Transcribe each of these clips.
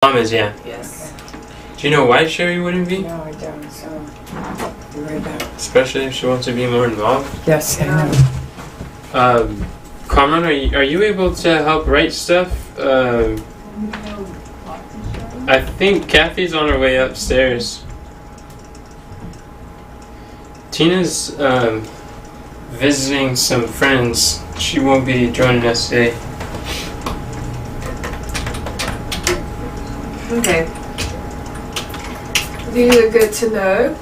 Mom is, yeah. Yes. Do you know why Sherry wouldn't be? No, I don't. So, be right back. Especially if she wants to be more involved. Yes, I know. Carmen, are you able to help write stuff? I think Kathy's on her way upstairs. Tina's visiting some friends. She won't be joining us today. Okay. These are good to know.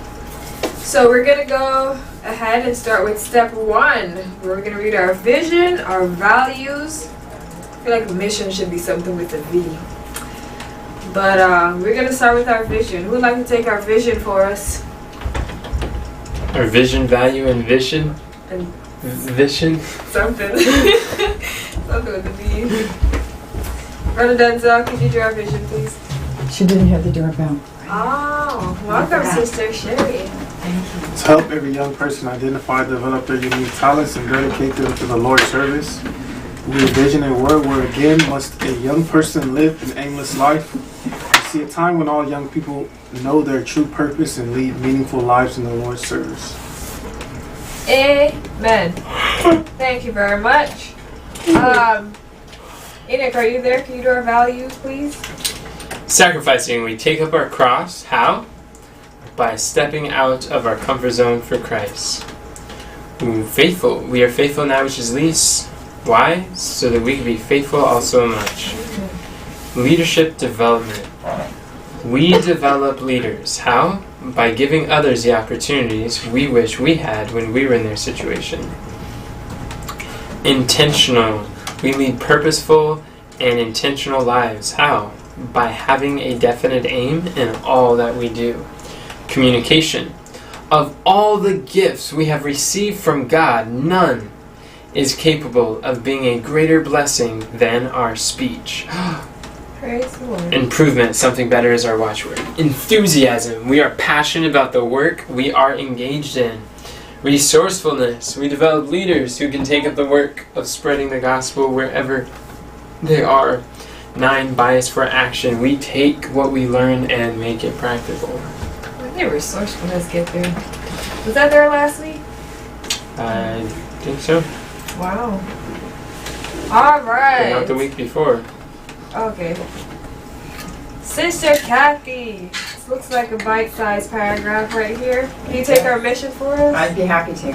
So we're going to go ahead and start with step 1. We're going to read our vision, our values. I feel like mission should be something with a V. But we're going to start with our vision. Who would like to take our vision for us? Our vision, value, and vision? And vision? something. Something with a V. Brother Denzel, could you do our vision, please? She didn't have the doorbell. Oh, welcome, Sister Sherry. To help every young person identify, develop their unique talents, and dedicate them to the Lord's service. We envision a world where again must a young person live an aimless life. We see a time when all young people know their true purpose and lead meaningful lives in the Lord's service. Amen. Thank you very much. Enoch, are you there? Can you do our values, please? Sacrificing, we take up our cross. How? By stepping out of our comfort zone for Christ. Faithful, we are faithful in that which is least. Why? So that we can be faithful also in much. Leadership development. We develop leaders. How? By giving others the opportunities we wish we had when we were in their situation. Intentional. We lead purposeful and intentional lives. How? By having a definite aim in all that we do. Communication. Of all the gifts we have received from God, none is capable of being a greater blessing than our speech. Praise the Lord. Improvement, something better is our watchword. Enthusiasm, we are passionate about the work we are engaged in. Resourcefulness, we develop leaders who can take up the work of spreading the gospel wherever they are. 9, bias for action, we take what we learn and make it practical. When did resourcefulness get there? Was that there last week? I think so. Wow. All right. But not the week before. Okay. Sister Kathy. This looks like a bite-sized paragraph right here. Can you take our mission for us? I'd be happy to.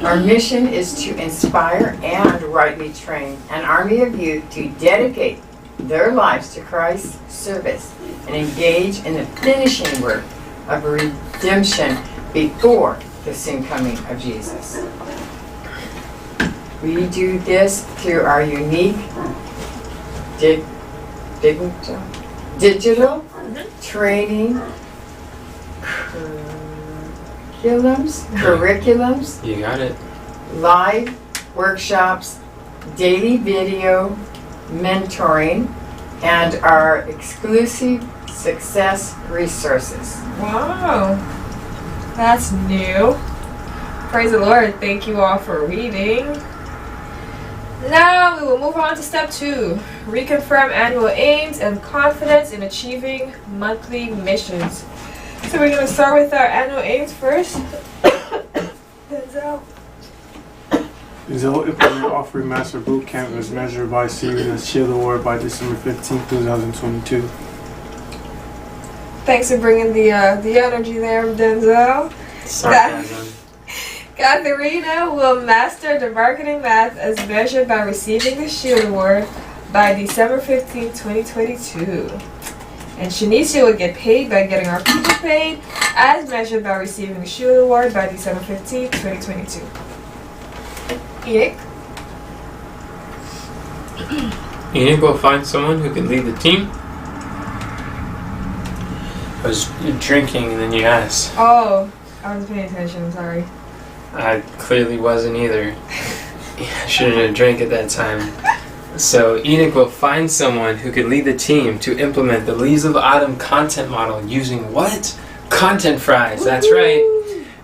Our mission is to inspire and rightly train an army of youth to dedicate their lives to Christ's service and engage in the finishing work of redemption before the soon coming of Jesus. We do this through our unique digital training curriculums, You got it. live workshops, daily video, mentoring, and our exclusive success resources. Wow. That's new. Praise the Lord. Thank you all for reading. Now we will move on to step 2. Reconfirm annual aims and confidence in achieving monthly missions. So we're going to start with our annual aims first. Denzel. Zell Implement Offering Master Boot Camp is measured by receiving a Shield Award by December 15, 2022. Thanks for bringing the energy there, Denzel. Sarcasm. Katharina will master the marketing math as measured by receiving the Shield Award by December 15, 2022. And Shanicia will get paid by getting our people paid as measured by receiving the Shield Award by December 15, 2022. Enoch? Enoch will find someone who can lead the team. I was drinking and then you asked. Oh, I wasn't paying attention, sorry. I clearly wasn't either. I shouldn't have drank at that time. So Enoch will find someone who could lead the team to implement the Leaves of Autumn content model using what? Content fries, that's right.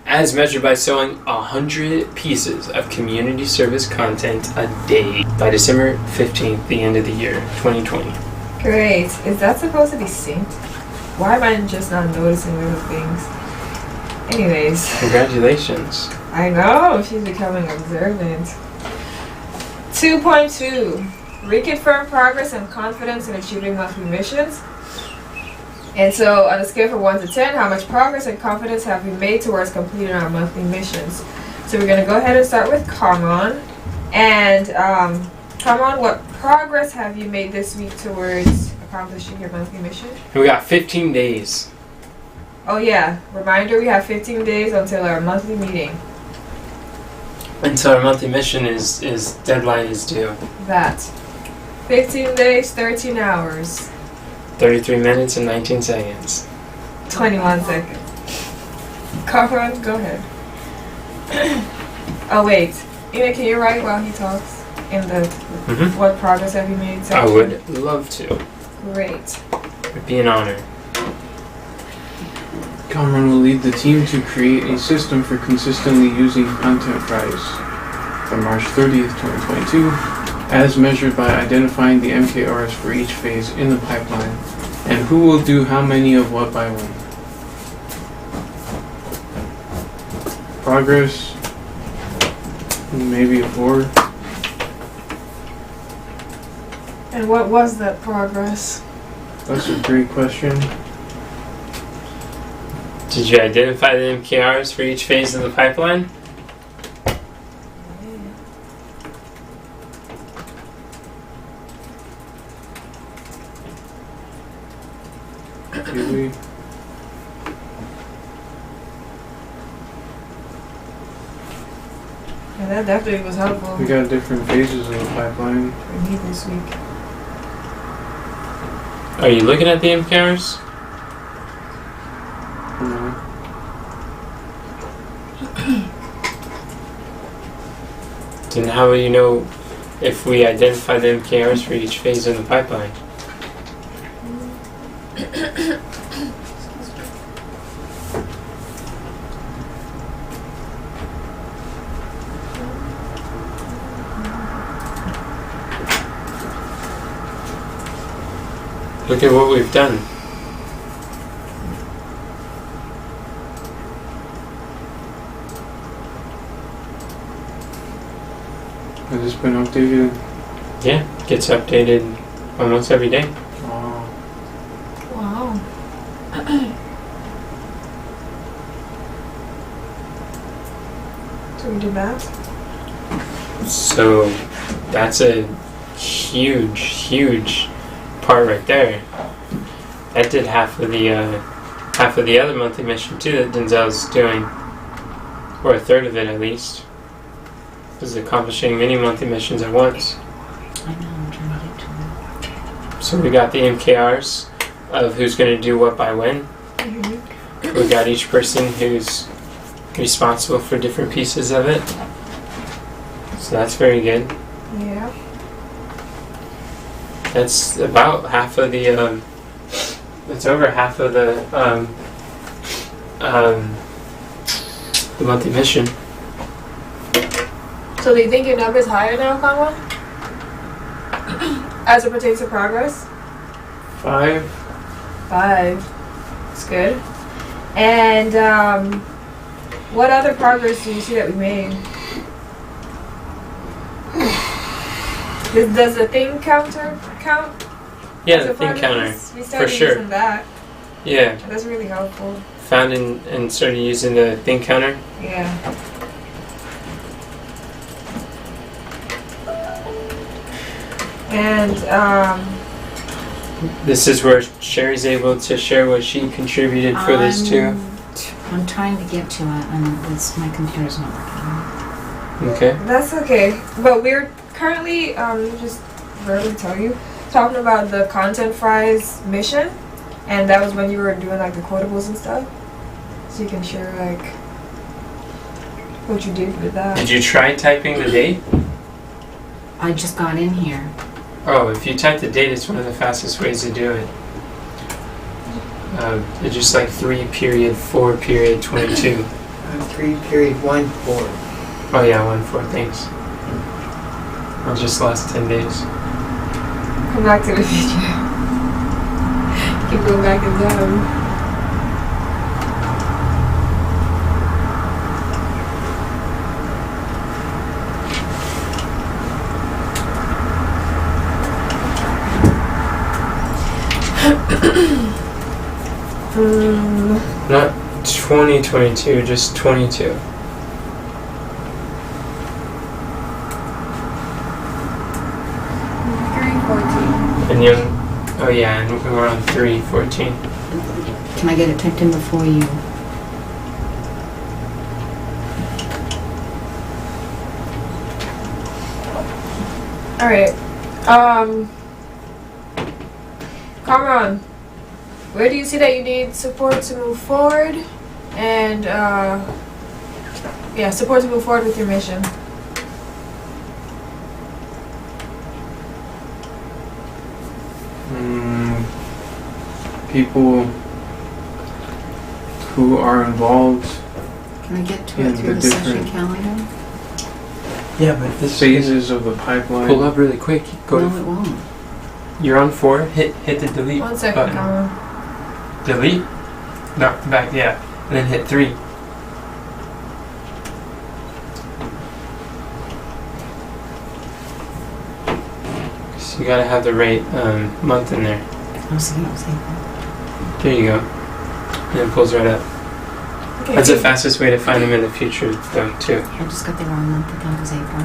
As measured by sewing 100 pieces of community service content a day by December 15th, the end of the year, 2020. Great. Is that supposed to be synced? Why am I just not noticing little things? Anyways. Congratulations. I know, she's becoming observant. 2.2. Reconfirm progress and confidence in achieving monthly missions. And so, on a scale from 1 to 10, how much progress and confidence have we made towards completing our monthly missions? So we're going to go ahead and start with Common. And, Common, what progress have you made this week towards accomplishing your monthly mission? We got 15 days. Oh yeah, reminder, we have 15 days until our monthly meeting. Until our monthly mission is deadline is due. That. 15 days, 13 hours. 33 minutes and 19 seconds. 21 seconds. Common, go ahead. Oh wait, Ina, can you write while he talks? In the what progress have you made? I would love to. Great. It'd be an honor. Cameron will lead the team to create a system for consistently using content fries from March 30th, 2022, as measured by identifying the MKRs for each phase in the pipeline, and who will do how many of what by when. Progress, maybe 4. And what was that progress? That's a great question. Did you identify the MKRs for each phase of the pipeline? Did we? Yeah, that definitely was helpful We got different phases of the pipeline. for me this week. Are you looking at the MKRs? No. Then how will you know if we identify the MKRs for each phase in the pipeline? Look at what we've done. Has this been updated? Yeah, gets updated almost every day. Oh. Wow. So we did that? So that's a huge part right there. That did half of the other monthly mission too that Denzel's doing, or a third of it at least. Is accomplishing many monthly missions at once. I know, I'm trying to get to it. So we got the MKRs of who's going to do what by when. Mm-hmm. We got each person who's responsible for different pieces of it. So that's very good. Yeah. That's about half of the. That's over half of the monthly mission. So do you think your number is higher now, Conway? As it pertains to progress? 5. 5. That's good. And what other progress do you see that we made? Does the thing counter count? Yeah, as the a thing progress? counter. We started For sure. using that. Yeah, That's really helpful. found and started using the thing counter. Yeah. And This is where Sherry's able to share what she contributed for this too. I'm trying to get to it, and my computer's not working. Okay. that's okay. But we're currently, just verbally tell you, talking about the Content Fries mission. And that was when you were doing like the quotables and stuff. So you can share like what you did with that. Did you try typing the date? I just got in here. Oh, if you type the date, it's one of the fastest ways to do it. It's just like 3:4:22. 3:14. Oh yeah, 1/4. Thanks. I just lost 10 days. Come back to the future. Keep going back and down. Not 2022, just 22. And young, oh yeah, and we're on 3:14. Can I get it typed in before you? Alright. Kamran, where do you see that you need support to move forward? And, yeah, support to move forward with your mission. People who are involved Can I get to in it through the the session different calendar? Yeah, but this phases of the pipeline. pull up really quick. Go No, to, it won't. you're on 4. Hit the delete 1 second, button. Kamran. Delete. No, back. Yeah, and then hit 3. So you gotta have the right month in there. I'm seeing it. There you go. And it pulls right up. Okay, That's the keep- fastest way to find them in the future, though, too. I just got the wrong month. I thought it was April.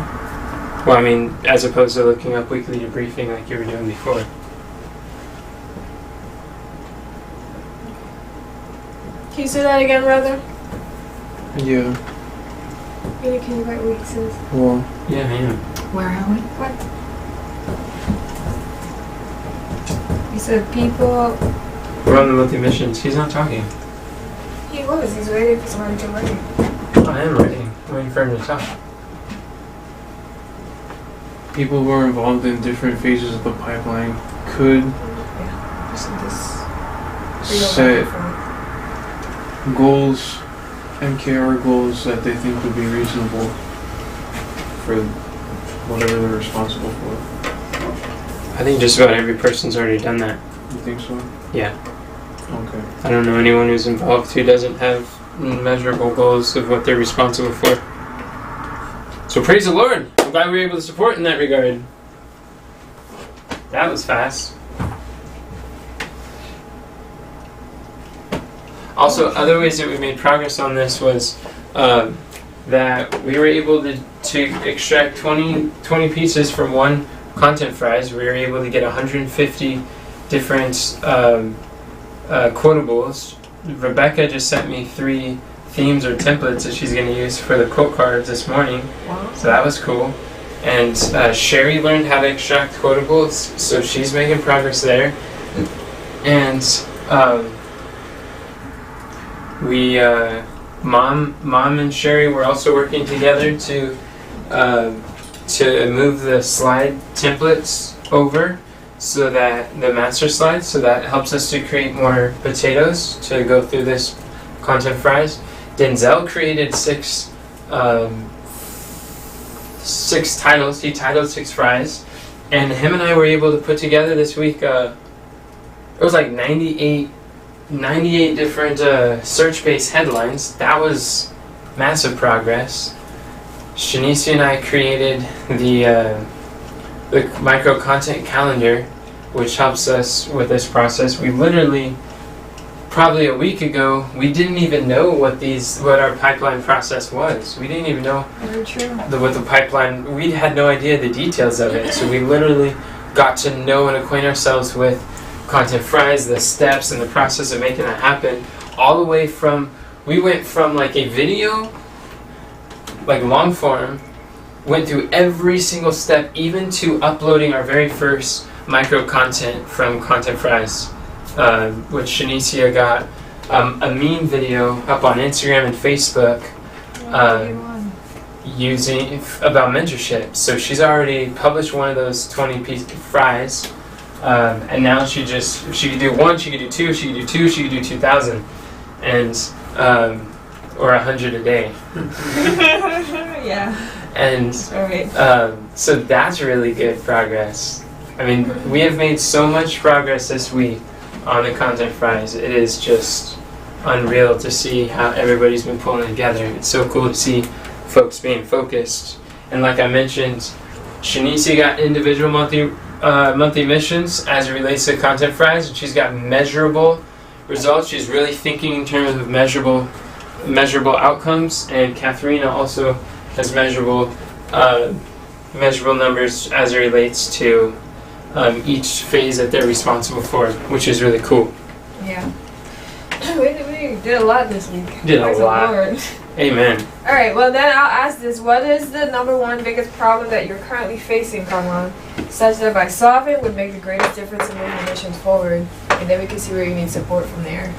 Well, I mean, as opposed to looking up weekly debriefing like you were doing before. Can you say that again, brother? Yeah. Can you write what it says? Well, Yeah, I am. Where are we? You said people. We're on the monthly missions. He's not talking. He was. He's waiting for somebody to write. I am writing. I'm waiting for him to talk. people who are involved in different phases of the pipeline could Yeah. Just this. set goals, MKR goals that they think would be reasonable for whatever they're responsible for. I think just about every person's already done that. You think so? Yeah. Okay. I don't know anyone who's involved who doesn't have measurable goals of what they're responsible for. So praise the Lord. I'm glad we were able to support in that regard. That was fast. Also, other ways that we made progress on this was that we were able to extract 20 pieces from one content phrase. We were able to get 150 different quotables. Rebecca just sent me 3 themes or templates that she's going to use for the quote cards this morning. Wow. So that was cool. And Sherry learned how to extract quotables, so she's making progress there. And we, Mom and Sherry were also working together to move the slide templates over, so that the master slides, so that helps us to create more potatoes to go through this content fries. Denzel created 6 titles. He titled 6 fries, and him and I were able to put together this week. It was like 98 different search-based headlines. That was massive progress. Shanice and I created the micro content calendar, which helps us with this process. We literally, probably a week ago, we didn't even know what our pipeline process was. We didn't even know Very true. what the pipeline. We had no idea the details of it. So we literally got to know and acquaint ourselves with content fries, the steps, and the process of making it happen. All the way from, we went from like a video, like long form, went through every single step, even to uploading our very first micro content from Content Fries, which Shanicia got a meme video up on Instagram and Facebook using about mentorship. So she's already published one of those 20-piece fries, and now she could do 1, she could do 2, she could do 2, she could do 2,000, and or 100 a day. Yeah. And Alright. so that's really good progress. I mean, we have made so much progress this week on the content fries. It is just unreal to see how everybody's been pulling together. It's so cool to see folks being focused. And like I mentioned, Shanice got individual monthly missions as it relates to content fries, and she's got measurable results. She's really thinking in terms of measurable outcomes, and Katharina also has measurable numbers as it relates to each phase that they're responsible for, which is really cool. Yeah. We did a lot this week. Did a Praise the lot. Lord. Amen. Alright, well then I'll ask this. What is the number one biggest problem that you're currently facing, Carmon, such that by solving would make the greatest difference in moving missions forward? And then we can see where you need support from there.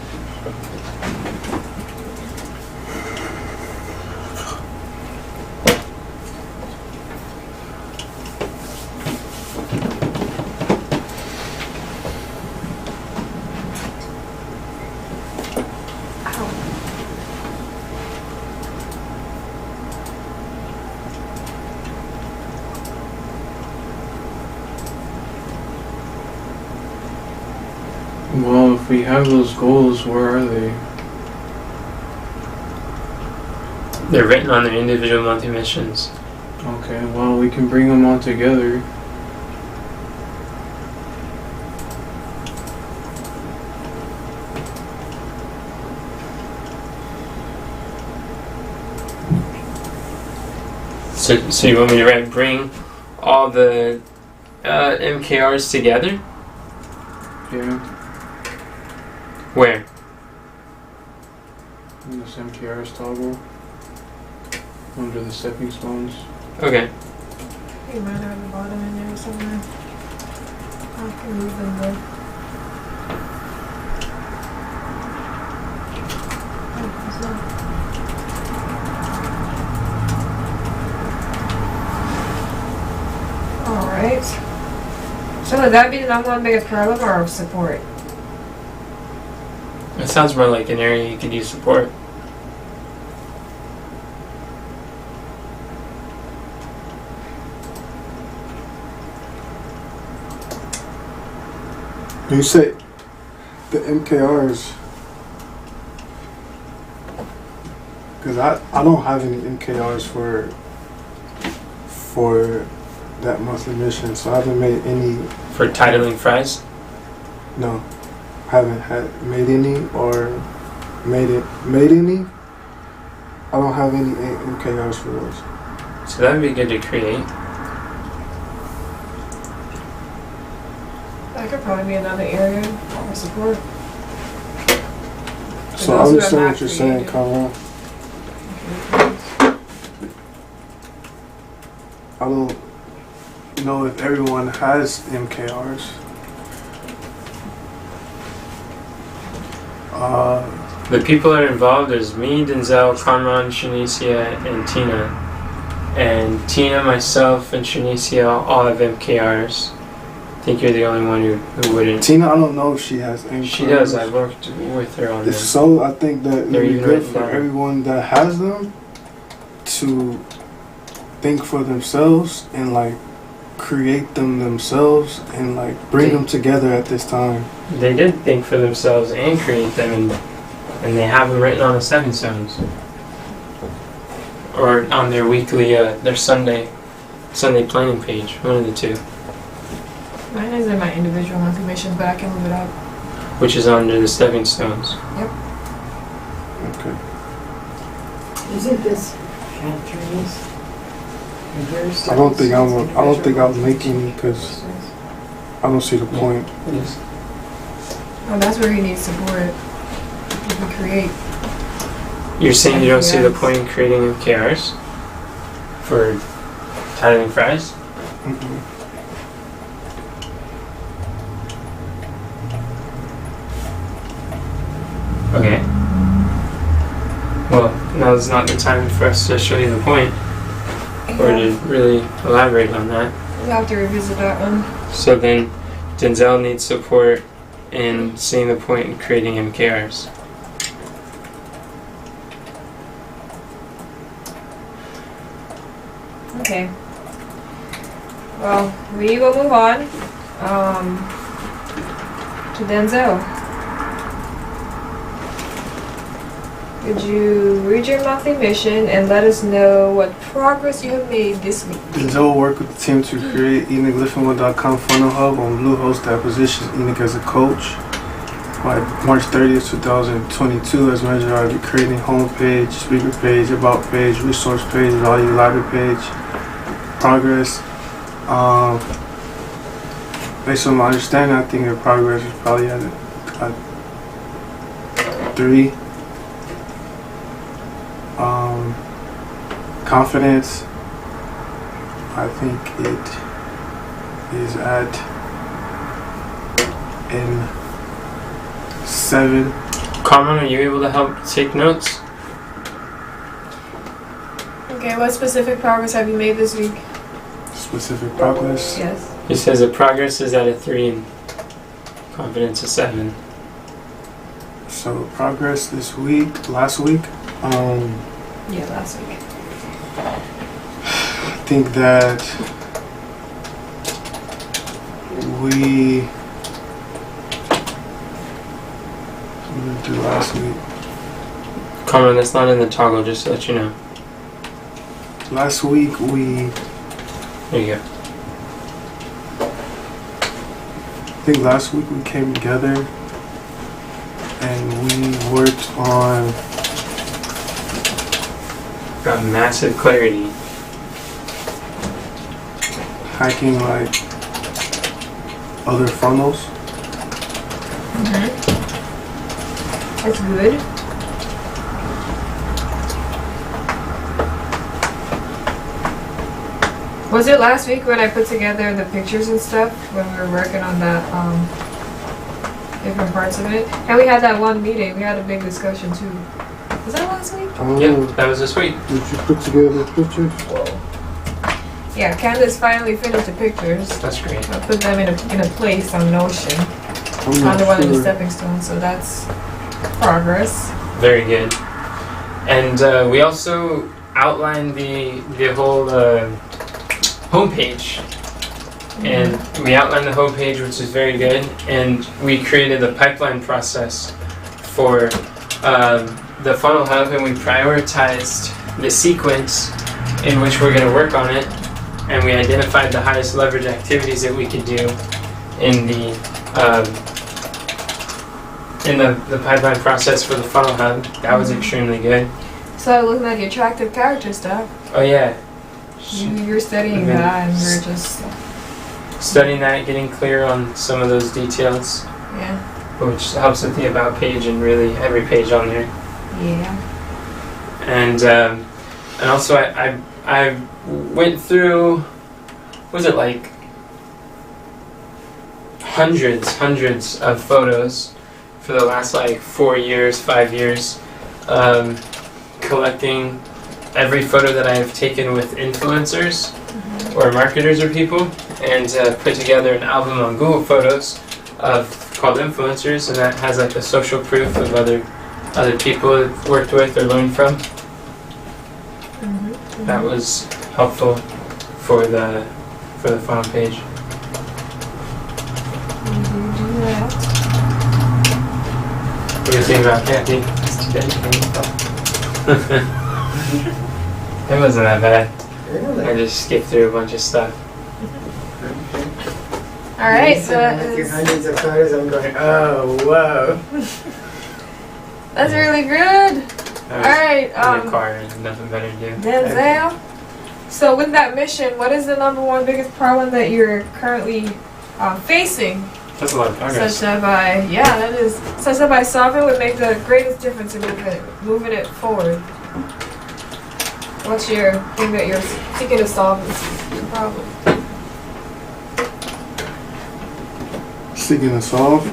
Well, if we have those goals, where are they? They're written on their individual monthly missions. Okay, well, we can bring them all together. So you want me to bring all the MKRs together? Yeah, Where? in this MKR's toggle. Under the stepping stones. Okay. You might have the bottom in there somewhere. I can move them though. Oh, it's not. Alright. So would that be the number one biggest problem or support? It sounds more like an area you could use support. You say the MKRs, because I don't have any MKRs for that monthly mission, so I haven't made any. For titling fries? No, haven't made any or made any. I don't have any MKRs for those. So that would be good to create. That could probably be another area for support. So I those who understand have what you're not saying, created. Conrad. I don't know if everyone has MKRs. The people that are involved is me, Denzel, Conron, Shanicia, and Tina. And Tina, myself, and Shanicia all have MKRs. I think you're the only one who wouldn't. Tina, I don't know if she has MKRs. She does. I've worked with her on If them. so, I think that it would They're be even good written for down. everyone that has them to think for themselves and like create them themselves and like bring them together at this time. They did think for themselves and create them, and they have them written on the stepping stones. Or on their weekly, their Sunday planning page. One of the two. Mine is in my individual monthly missions, but I can move it up. Which is under the stepping stones. Okay. Isn't this Katharine's? I don't think I'll make any because I don't see the point. It is. Oh, that's where you need support. You can create. You're saying you don't see the MKRs. point in creating MKRs for titling fries? Mhm. Okay. Well, now's not the time for us to show you the point or to really elaborate on that. We'll have to revisit that one. So then, Denzel needs support in seeing the point in creating MKRs. Okay. Well, we will move on. to Denzel. Would you read your monthly mission and let us know what progress you have made this week? Denzel worked with the team to create EnigLiftingOne.com funnel hub on Bluehost that positions Enoch as a coach. By March 30th, 2022, as measured by creating homepage, speaker page, about page, resource page, value library page, progress. Based on my understanding, I think the progress is probably at 3. Confidence, I think it is at 7. Carmen, are you able to help take notes? Okay, what specific progress have you made this week? Specific progress. Yes. He says that progress is at a 3 and confidence is 7. So progress this week, last week. Yeah, last week. I think that what did we do last week? Carmen, that's not in the toggle, just to let you know. Last week we, There you go. I think last week we came together and we worked on Got massive clarity. hacking like other funnels. That's good. Was it last week when I put together the pictures and stuff when we were working on that different parts of it? And we had that one meeting. We had a big discussion too. Was that last week? Yeah, that was this week. Did you put together the pictures? Whoa. Yeah, Candace finally finished the pictures. That's great. I put them in a place on Notion. I'm not On one of the sure. stepping stones, so that's progress. Very good. And we also outlined the whole homepage. And we outlined the homepage, which is very good. And we created a pipeline process for the funnel hub, and we prioritized the sequence in which we're going to work on it. And we identified the highest leverage activities that we could do in the pipeline process for the funnel hub. That was extremely good. So looking at the attractive character stuff, Oh yeah, you're studying Okay. that, and we're just studying that, getting clear on some of those details, yeah. which helps with the about page and really every page on there. Yeah. And also I went through, was it like hundreds of photos for the last like 4 years, 5 years, collecting every photo that I have taken with influencers or marketers or people, and put together an album on Google Photos called Influencers, and that has like a social proof of other people I've worked with or learned from. That was helpful for the funnel page. What do you think about Kathy? It wasn't that bad. Really? I just skipped through a bunch of stuff. All right, so Through hundreds of photos, I'm going, oh, whoa. that's really good. I All was right, in the car and had nothing better to do. Denzel. So with that mission, what is the number one biggest problem that you're currently facing? That's a lot of progress. Such that by solving would make the greatest difference in moving it forward. What's your thing that you're seeking to solve this problem? Seeking to solve,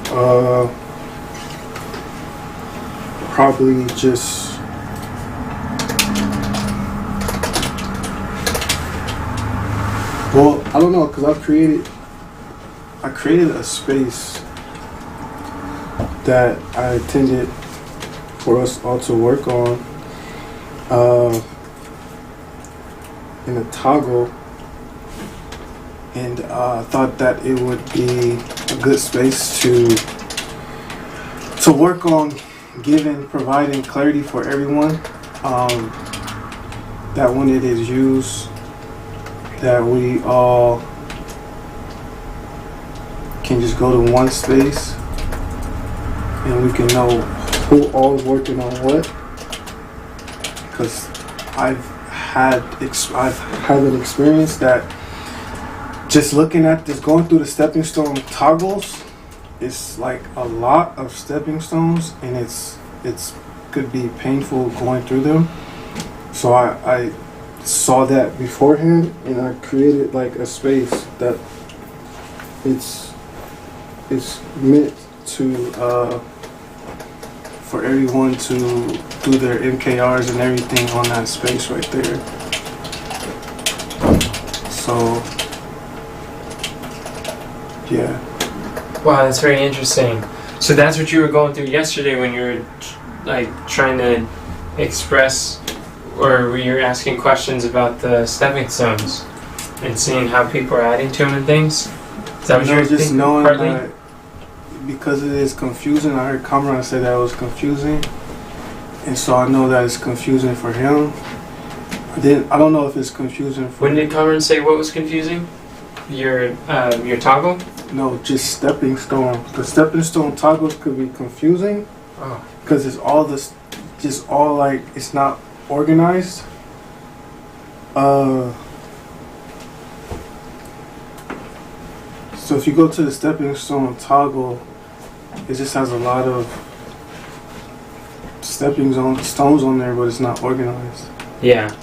probably just I don't know, because I created a space that I intended for us all to work on in a toggle, and I thought that it would be a good space to to work on providing clarity for everyone, that when it is used, that we all can just go to one space and we can know who all is working on what. Because I've had an experience that just looking at this, going through the stepping stone toggles, it's like a lot of stepping stones, and it's could be painful going through them. So I saw that beforehand, and I created like a space that it's meant to for everyone to do their MKRs and everything on that space right there. So yeah. Wow, that's very interesting. So that's what you were going through yesterday when you were like trying to express, or you were asking questions about the stepping stones and seeing how people are adding to them and things? Is that what you were just thinking, knowing partly? that because it is confusing. I heard Cameron say that it was confusing, and so I know that it's confusing for him. I don't know if it's confusing for. When did Cameron say what was confusing? Your toggle? No, just stepping stone. The stepping stone toggles could be confusing Oh. because it's all this, just all like it's not organized. So if you go to the stepping stone toggle, it just has a lot of stones on there, but it's not organized. Yeah.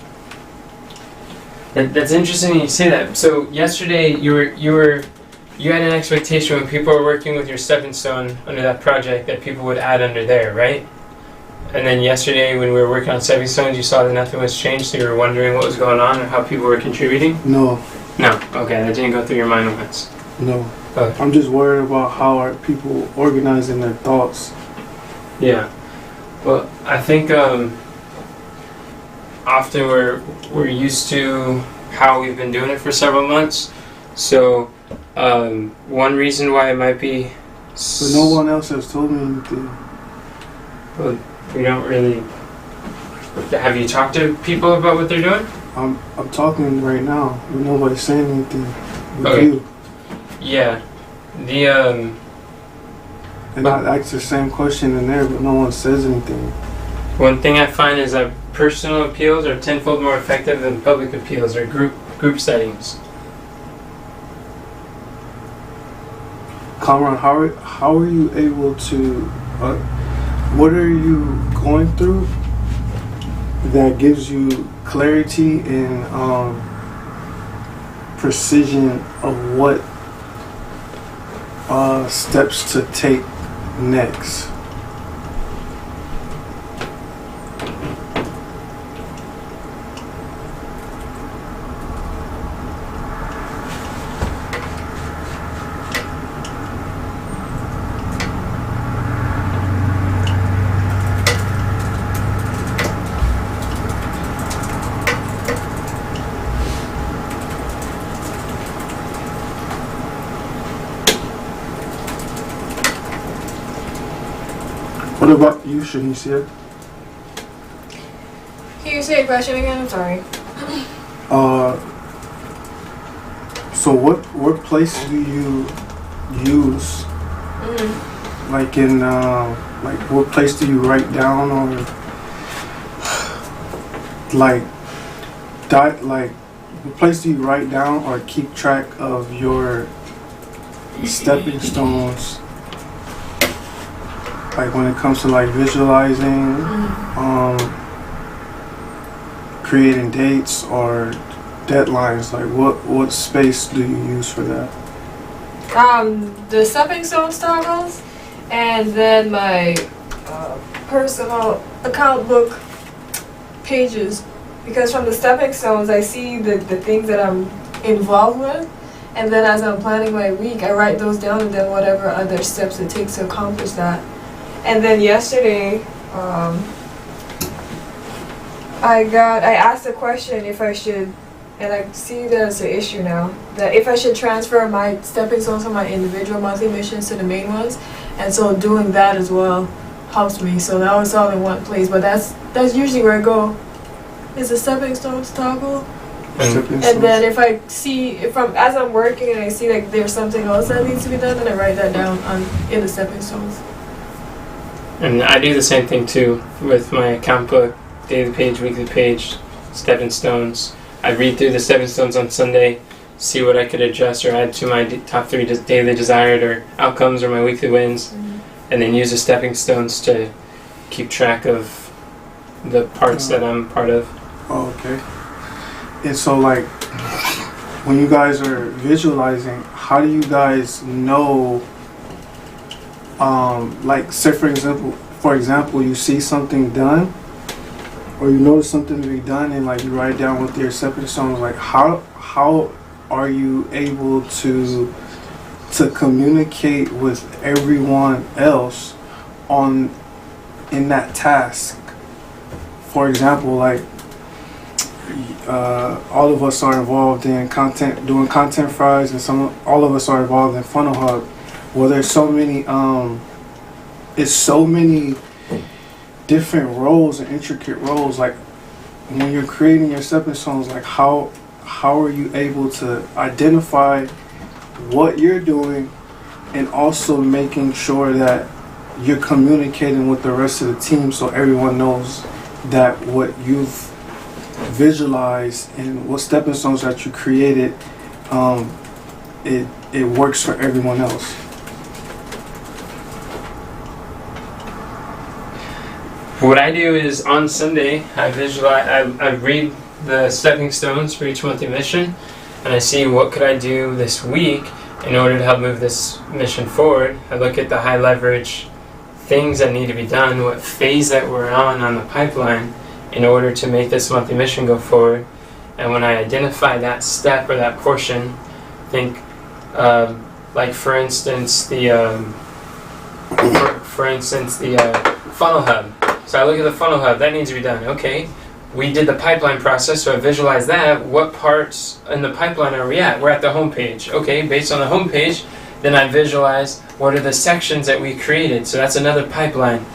That's interesting you say that. So yesterday you had an expectation when people were working with your stepping stone under that project that people would add under there, right? And then yesterday when we were working on stepping stones, you saw that nothing was changed, so you were wondering what was going on or how people were contributing? No. No. Okay, that didn't go through your mind once. No. Okay. I'm just worried about how are people organizing their thoughts. Yeah. Well, I think often we're used to how we've been doing it for several months. So one reason why it might be... But no one else has told me anything. Well, we don't really... Have you talked to people about what they're doing? I'm talking right now, but nobody's saying anything with Okay. you. Yeah. And I asked the same question in there, but no one says anything. One thing I find is that personal appeals are tenfold more effective than public appeals or group settings. Kamran, how are you able to, what are you going through that gives you clarity and precision of what steps to take next? What about you, Shanicia? Can you say a question again? I'm sorry. So what place do you use? Like in like what place do you write down, or like what place do you write down or keep track of your stepping stones? Like when it comes to like visualizing, creating dates or deadlines, like what space do you use for that? The stepping stone toggles, and then my personal account book pages. Because from the stepping stones, I see the things that I'm involved with, and then as I'm planning my week, I write those down, and then whatever other steps it takes to accomplish that. And then yesterday, I asked a question if I should And I see that as an issue now. That if I should transfer my stepping stones from my individual monthly missions to the main ones, and so doing that as well helps me. So that was all in one place. But that's usually where I go. Is the stepping stones toggle? And then if I see, as I'm working and I see like there's something else that needs to be done, then I write that down in the stepping stones. And I do the same thing too with my account book, daily page, weekly page, stepping stones. I read through the stepping stones on Sunday, see what I could adjust or add to my top 3 daily desired or outcomes or my weekly wins, and then use the stepping stones to keep track of the parts that I'm part of. Oh, okay. And so, like, when you guys are visualizing, how do you guys know, like, say for example, you see something done, or you notice something to be done, and like you write it down with your stepping stones, like how are you able to communicate with everyone else in that task? For example, like all of us are involved in doing content fries, and all of us are involved in Funnel Hub. Well, there's so many different roles and intricate roles. Like when you're creating your stepping stones, like how are you able to identify what you're doing, and also making sure that you're communicating with the rest of the team so everyone knows that what you've visualized and what stepping stones that you created, it works for everyone else? What I do is on Sunday, I read the stepping stones for each monthly mission, and I see what could I do this week in order to help move this mission forward. I look at the high leverage things that need to be done, what phase that we're on the pipeline in order to make this monthly mission go forward. And when I identify that step or that portion, think like for instance the funnel hub. So I look at the funnel hub, that needs to be done. Okay, we did the pipeline process, so I visualize that. What parts in the pipeline are we at? We're at the home page. Okay, based on the home page, then I visualize what are the sections that we created. So that's another pipeline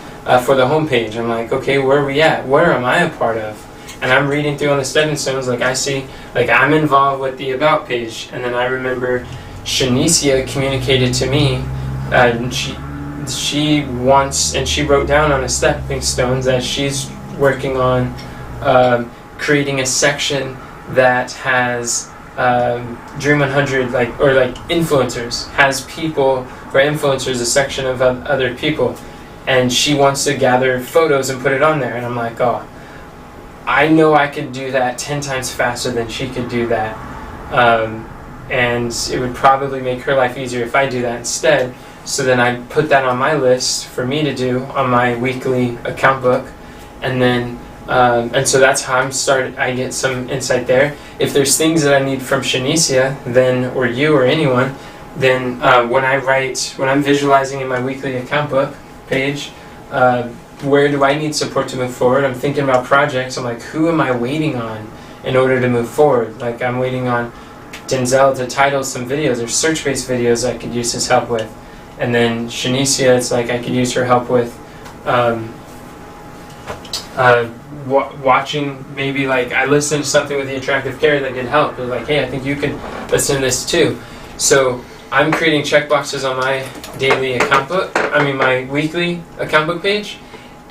for the home page. I'm like, okay, where are we at? Where am I a part of? And I'm reading through on the stepping stones, like I see, like I'm involved with the about page. And then I remember Shanicia communicated to me, and she wants, and she wrote down on the stepping stones that she's working on creating a section that has Dream 100, like influencers, has people or influencers, a section of other people, and she wants to gather photos and put it on there. And I'm like, oh, I know I could do that 10 times faster than she could do that, and it would probably make her life easier if I do that instead. So then I put that on my list for me to do on my weekly account book, and then and so that's how I get some insight there. If there's things that I need from Shanicia, then, or you or anyone, then when I'm visualizing in my weekly account book page, where do I need support to move forward? I'm thinking about projects. I'm like, who am I waiting on in order to move forward? Like I'm waiting on Denzel to title some videos or search-based videos I could use his help with. And then Shanicia, it's like I could use her help with watching, maybe like I listened to something with the attractive care that could help. They're like, hey, I think you can listen to this too. So I'm creating checkboxes on my daily account book, my weekly account book page,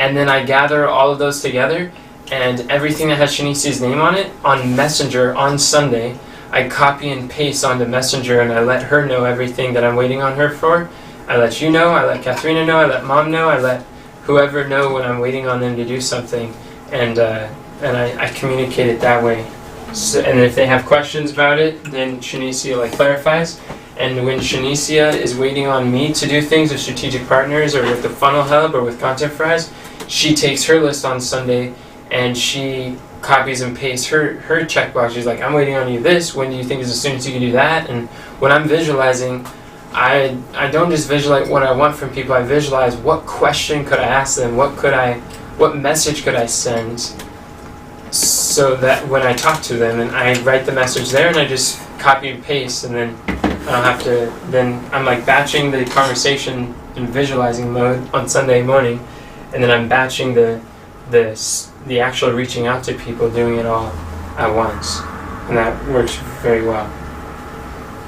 and then I gather all of those together, and everything that has Shanicia's name on it, on Messenger on Sunday, I copy and paste onto Messenger, and I let her know everything that I'm waiting on her for. I let you know, I let Katharina know, I let Mom know, I let whoever know when I'm waiting on them to do something, and I communicate it that way. So, and if they have questions about it, then Shanicia clarifies. And when Shanicia is waiting on me to do things with strategic partners or with the Funnel Hub or with Content Fries, she takes her list on Sunday and she copies and pastes her checkbox. She's like, I'm waiting on you this. When do you think is as soon as you can do that? And when I'm visualizing, I don't just visualize what I want from people. I visualize what question could I ask them, what message could I send, so that when I talk to them and I write the message there and I just copy and paste, and then I don't have to, then I'm like batching the conversation in visualizing mode on Sunday morning, and then I'm batching the actual reaching out to people, doing it all at once, and that works very well.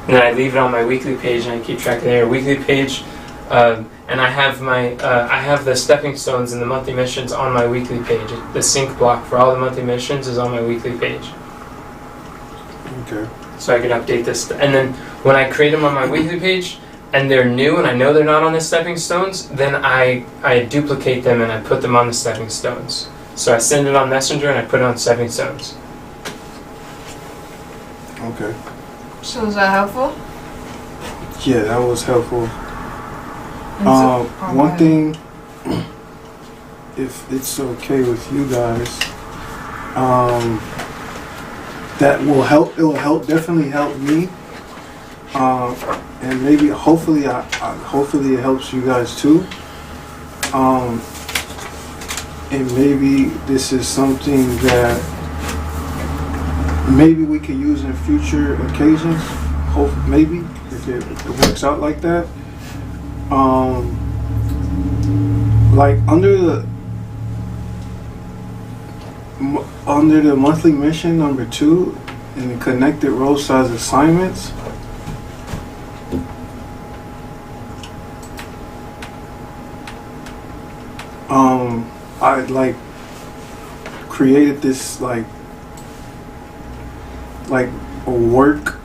And then I leave it on my weekly page, and I keep track of their weekly page, and I have I have the stepping stones and the monthly missions on my weekly page. The sync block for all the monthly missions is on my weekly page. Okay. So I can update this, and then when I create them on my weekly page and they're new and I know they're not on the stepping stones, then I duplicate them and I put them on the stepping stones. So I send it on Messenger and I put it on stepping stones. Okay. So is that helpful? Yeah, that was helpful. And One thing, if it's okay with you guys, that will help. It will help. Definitely help me. And maybe, hopefully, hopefully it helps you guys too. And maybe this is something that maybe we could use in future occasions. Hope maybe if it works out like that. Like under the monthly mission number 2 in the connected role size assignments, I like created this like a work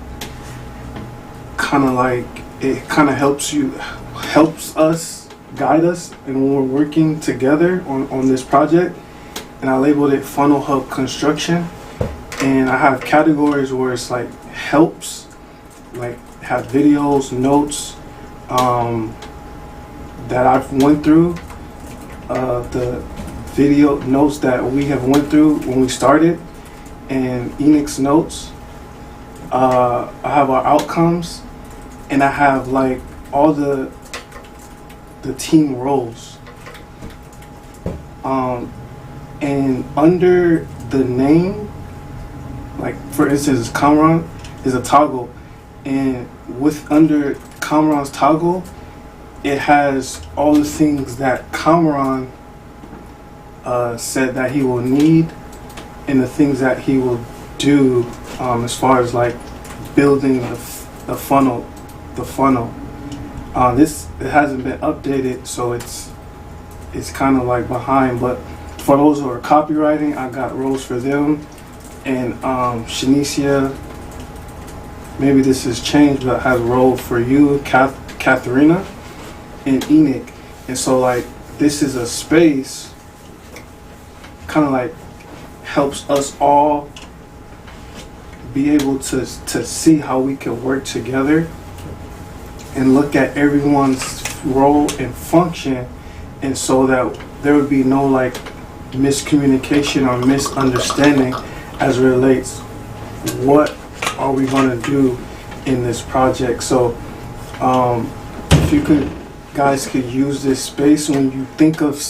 kind of like, it kind of helps us guide us and when we're working together on this project, and I labeled it Funnel Hub Construction, and I have categories where it's like helps, like have videos, notes that I've went through, the video notes that we have went through when we started, and Enoch's notes. I have our outcomes, and I have like all the team roles. And under the name, like for instance, Kamran is a toggle, and with under Kamran's toggle, it has all the things that Kamran said that he will need, and the things that he will do as far as like building the funnel. This it hasn't been updated, so it's kind of like behind. But for those who are copywriting, I got roles for them, and Shanicia, maybe this has changed, but I have a role for you, Katharina, and Enoch. And so like this is a space, kind of like helps us all be able to see how we can work together and look at everyone's role and function, and so that there would be no like miscommunication or misunderstanding as it relates what are we going to do in this project. So if you guys could use this space when you think of,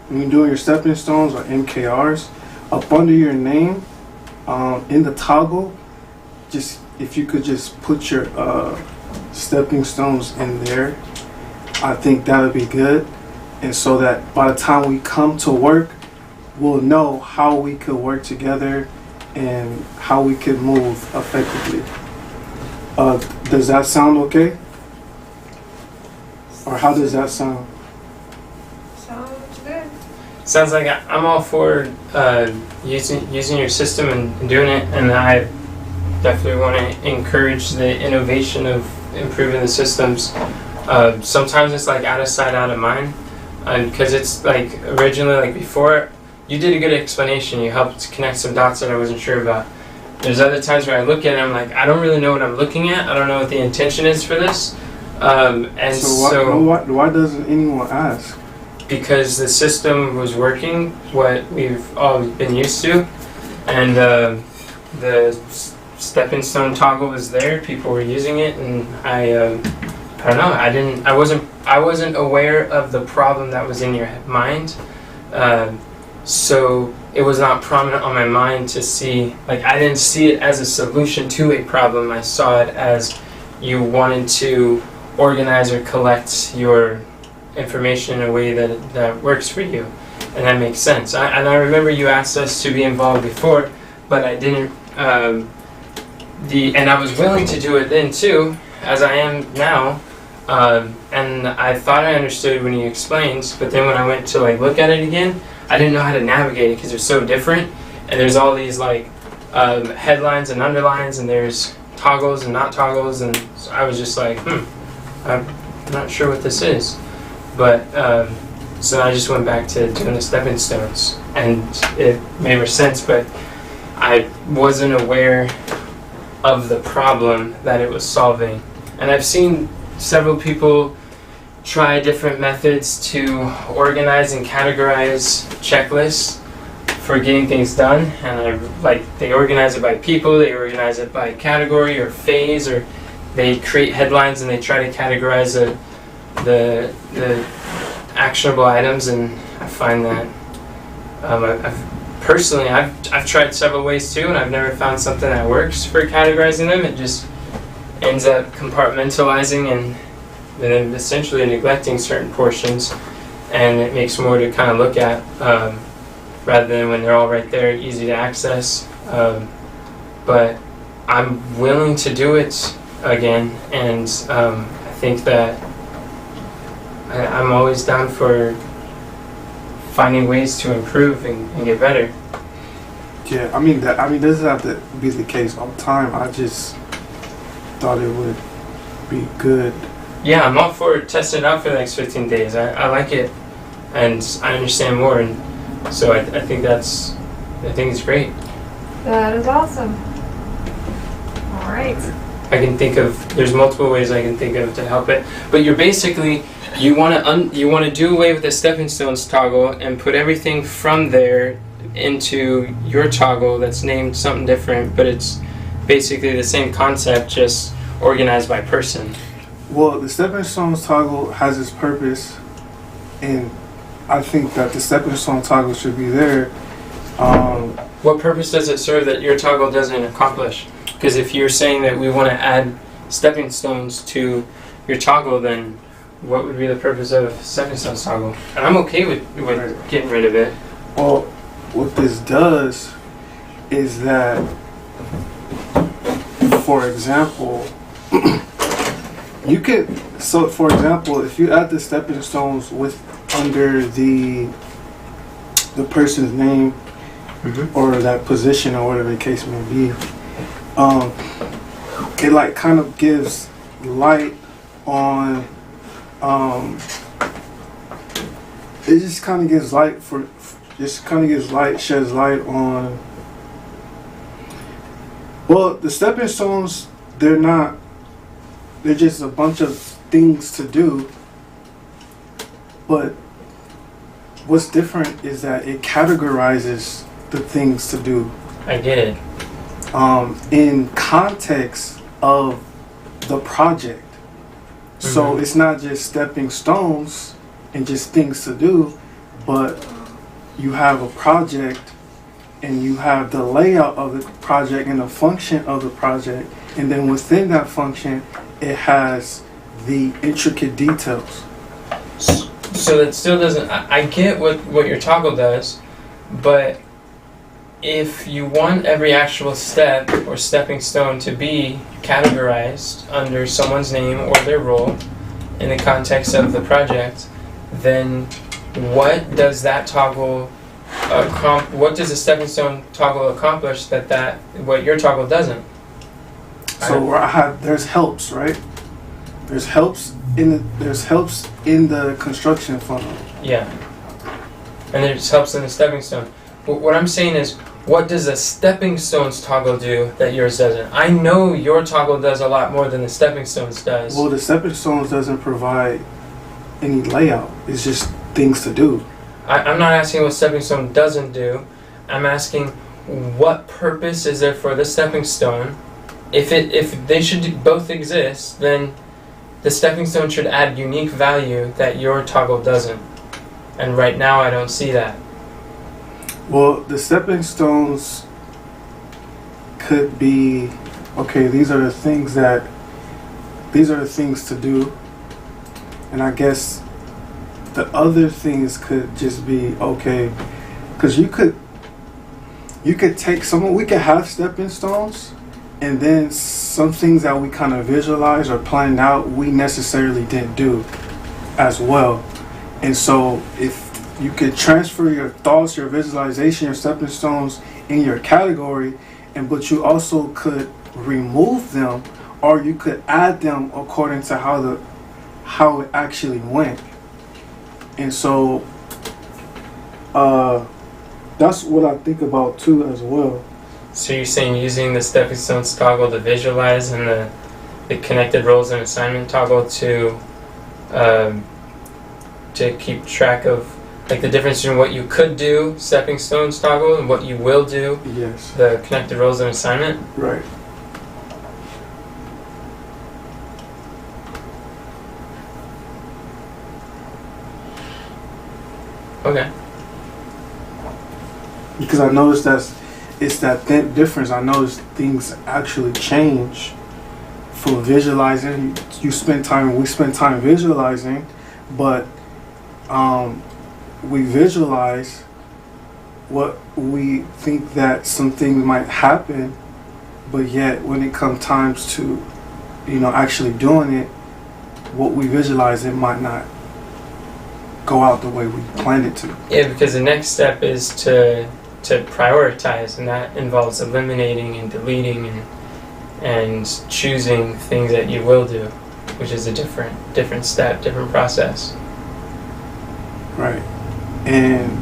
when you're doing your stepping stones or MKRs, up under your name, in the toggle, just if you could just put your stepping stones in there, I think that would be good. And so that by the time we come to work, we'll know how we could work together and how we could move effectively. Does that sound okay? Or how does that sound? Sounds good. Sounds like I'm all for using your system and doing it, and I definitely want to encourage the innovation of improving the systems. Sometimes it's like out of sight, out of mind, because it's like originally, like before, you did a good explanation. You helped connect some dots that I wasn't sure about. There's other times where I look at it, I'm like, I don't really know what I'm looking at. I don't know what the intention is for this. And so why doesn't anyone ask? Because the system was working, what we've all been used to, and the stepping stone toggle was there. People were using it, and I don't know. I wasn't aware of the problem that was in your mind, so it was not prominent on my mind to see, like, I didn't see it as a solution to a problem. I saw it as you wanted to organize or collect your information in a way that works for you. And that makes sense. And I remember you asked us to be involved before, but I didn't, and I was willing to do it then too, as I am now. And I thought I understood when you explained, but then when I went to like look at it again, I didn't know how to navigate it because they're so different. And there's all these like headlines and underlines, and there's toggles and not toggles, and so I was just like, I'm not sure what this is. But so I just went back to doing the stepping stones, and it made more sense, but I wasn't aware of the problem that it was solving. And I've seen several people try different methods to organize and categorize checklists for getting things done, and they organize it by people, they organize it by category or phase, or they create headlines and they try to categorize the actionable items. And I find that I've tried several ways too, and I've never found something that works for categorizing them. It just ends up compartmentalizing and then essentially neglecting certain portions, and it makes more to kind of look at rather than when they're all right there, easy to access. But I'm willing to do it again, and I think that I'm always down for finding ways to improve and get better. Yeah, I mean, doesn't have to be the case all the time. I just thought it would be good. Yeah, I'm all for testing it out for the next 15 days. I like it, and I understand more, and so I think it's great. That is awesome. All right. There's multiple ways I can think of to help it, but you're basically, you want to do away with the stepping stones toggle and put everything from there into your toggle that's named something different, but it's basically the same concept, just organized by person. Well, the stepping stones toggle has its purpose, and I think that the stepping stone toggle should be there. What purpose does it serve that your toggle doesn't accomplish? Because if you're saying that we want to add stepping stones to your toggle, then what would be the purpose of stepping stones toggle? And I'm okay with getting rid of it. Well, what this does is that, for example, for example, if you add the stepping stones under the person's name, or that position or whatever the case may be, it like kind of gives light on, it just kind of gives light sheds light on, well, the stepping stones, they're just a bunch of things to do, but what's different is that it categorizes the things to do. I get it. In context of the project. So it's not just stepping stones and just things to do, but you have a project and you have the layout of the project and the function of the project, and then within that function it has the intricate details. So that still doesn't, I get what your toggle does, but if you want every actual step or stepping stone to be categorized under someone's name or their role in the context of the project, then what does that toggle what does the stepping stone toggle accomplish that what your toggle doesn't? So there's helps, right? There's helps in the construction funnel. Yeah. And there's helps in the stepping stone. What I'm saying is, what does a stepping stones toggle do that yours doesn't? I know your toggle does a lot more than the stepping stones does. Well, the stepping stones doesn't provide any layout. It's just things to do. I'm not asking what stepping stone doesn't do. I'm asking what purpose is there for the stepping stone. If they should both exist, then the stepping stone should add unique value that your toggle doesn't. And right now I don't see that. Well, the stepping stones could be, okay, these are the things to do. And I guess the other things could just be, okay, because you could take we could have stepping stones, and then some things that we kind of visualize or planned out, we necessarily didn't do as well. And so if you could transfer your thoughts, your visualization, your stepping stones in your category, but you also could remove them, or you could add them according to how it actually went. And so that's what I think about too as well. So you're saying using the stepping stones toggle to visualize, and the connected roles and assignment toggle to keep track of, like, the difference between what you could do, stepping stones toggle, and what you will do, Yes. the connected roles and assignment. Right. Okay. Because I noticed it's that thin difference. I noticed things actually change for visualizing. We spend time visualizing, but we visualize what we think that some things might happen, but yet when it comes times to, actually doing it, what we visualize, it might not go out the way we planned it to. Yeah, because the next step is to prioritize, and that involves eliminating and deleting and choosing things that you will do, which is a different step, different process. Right. And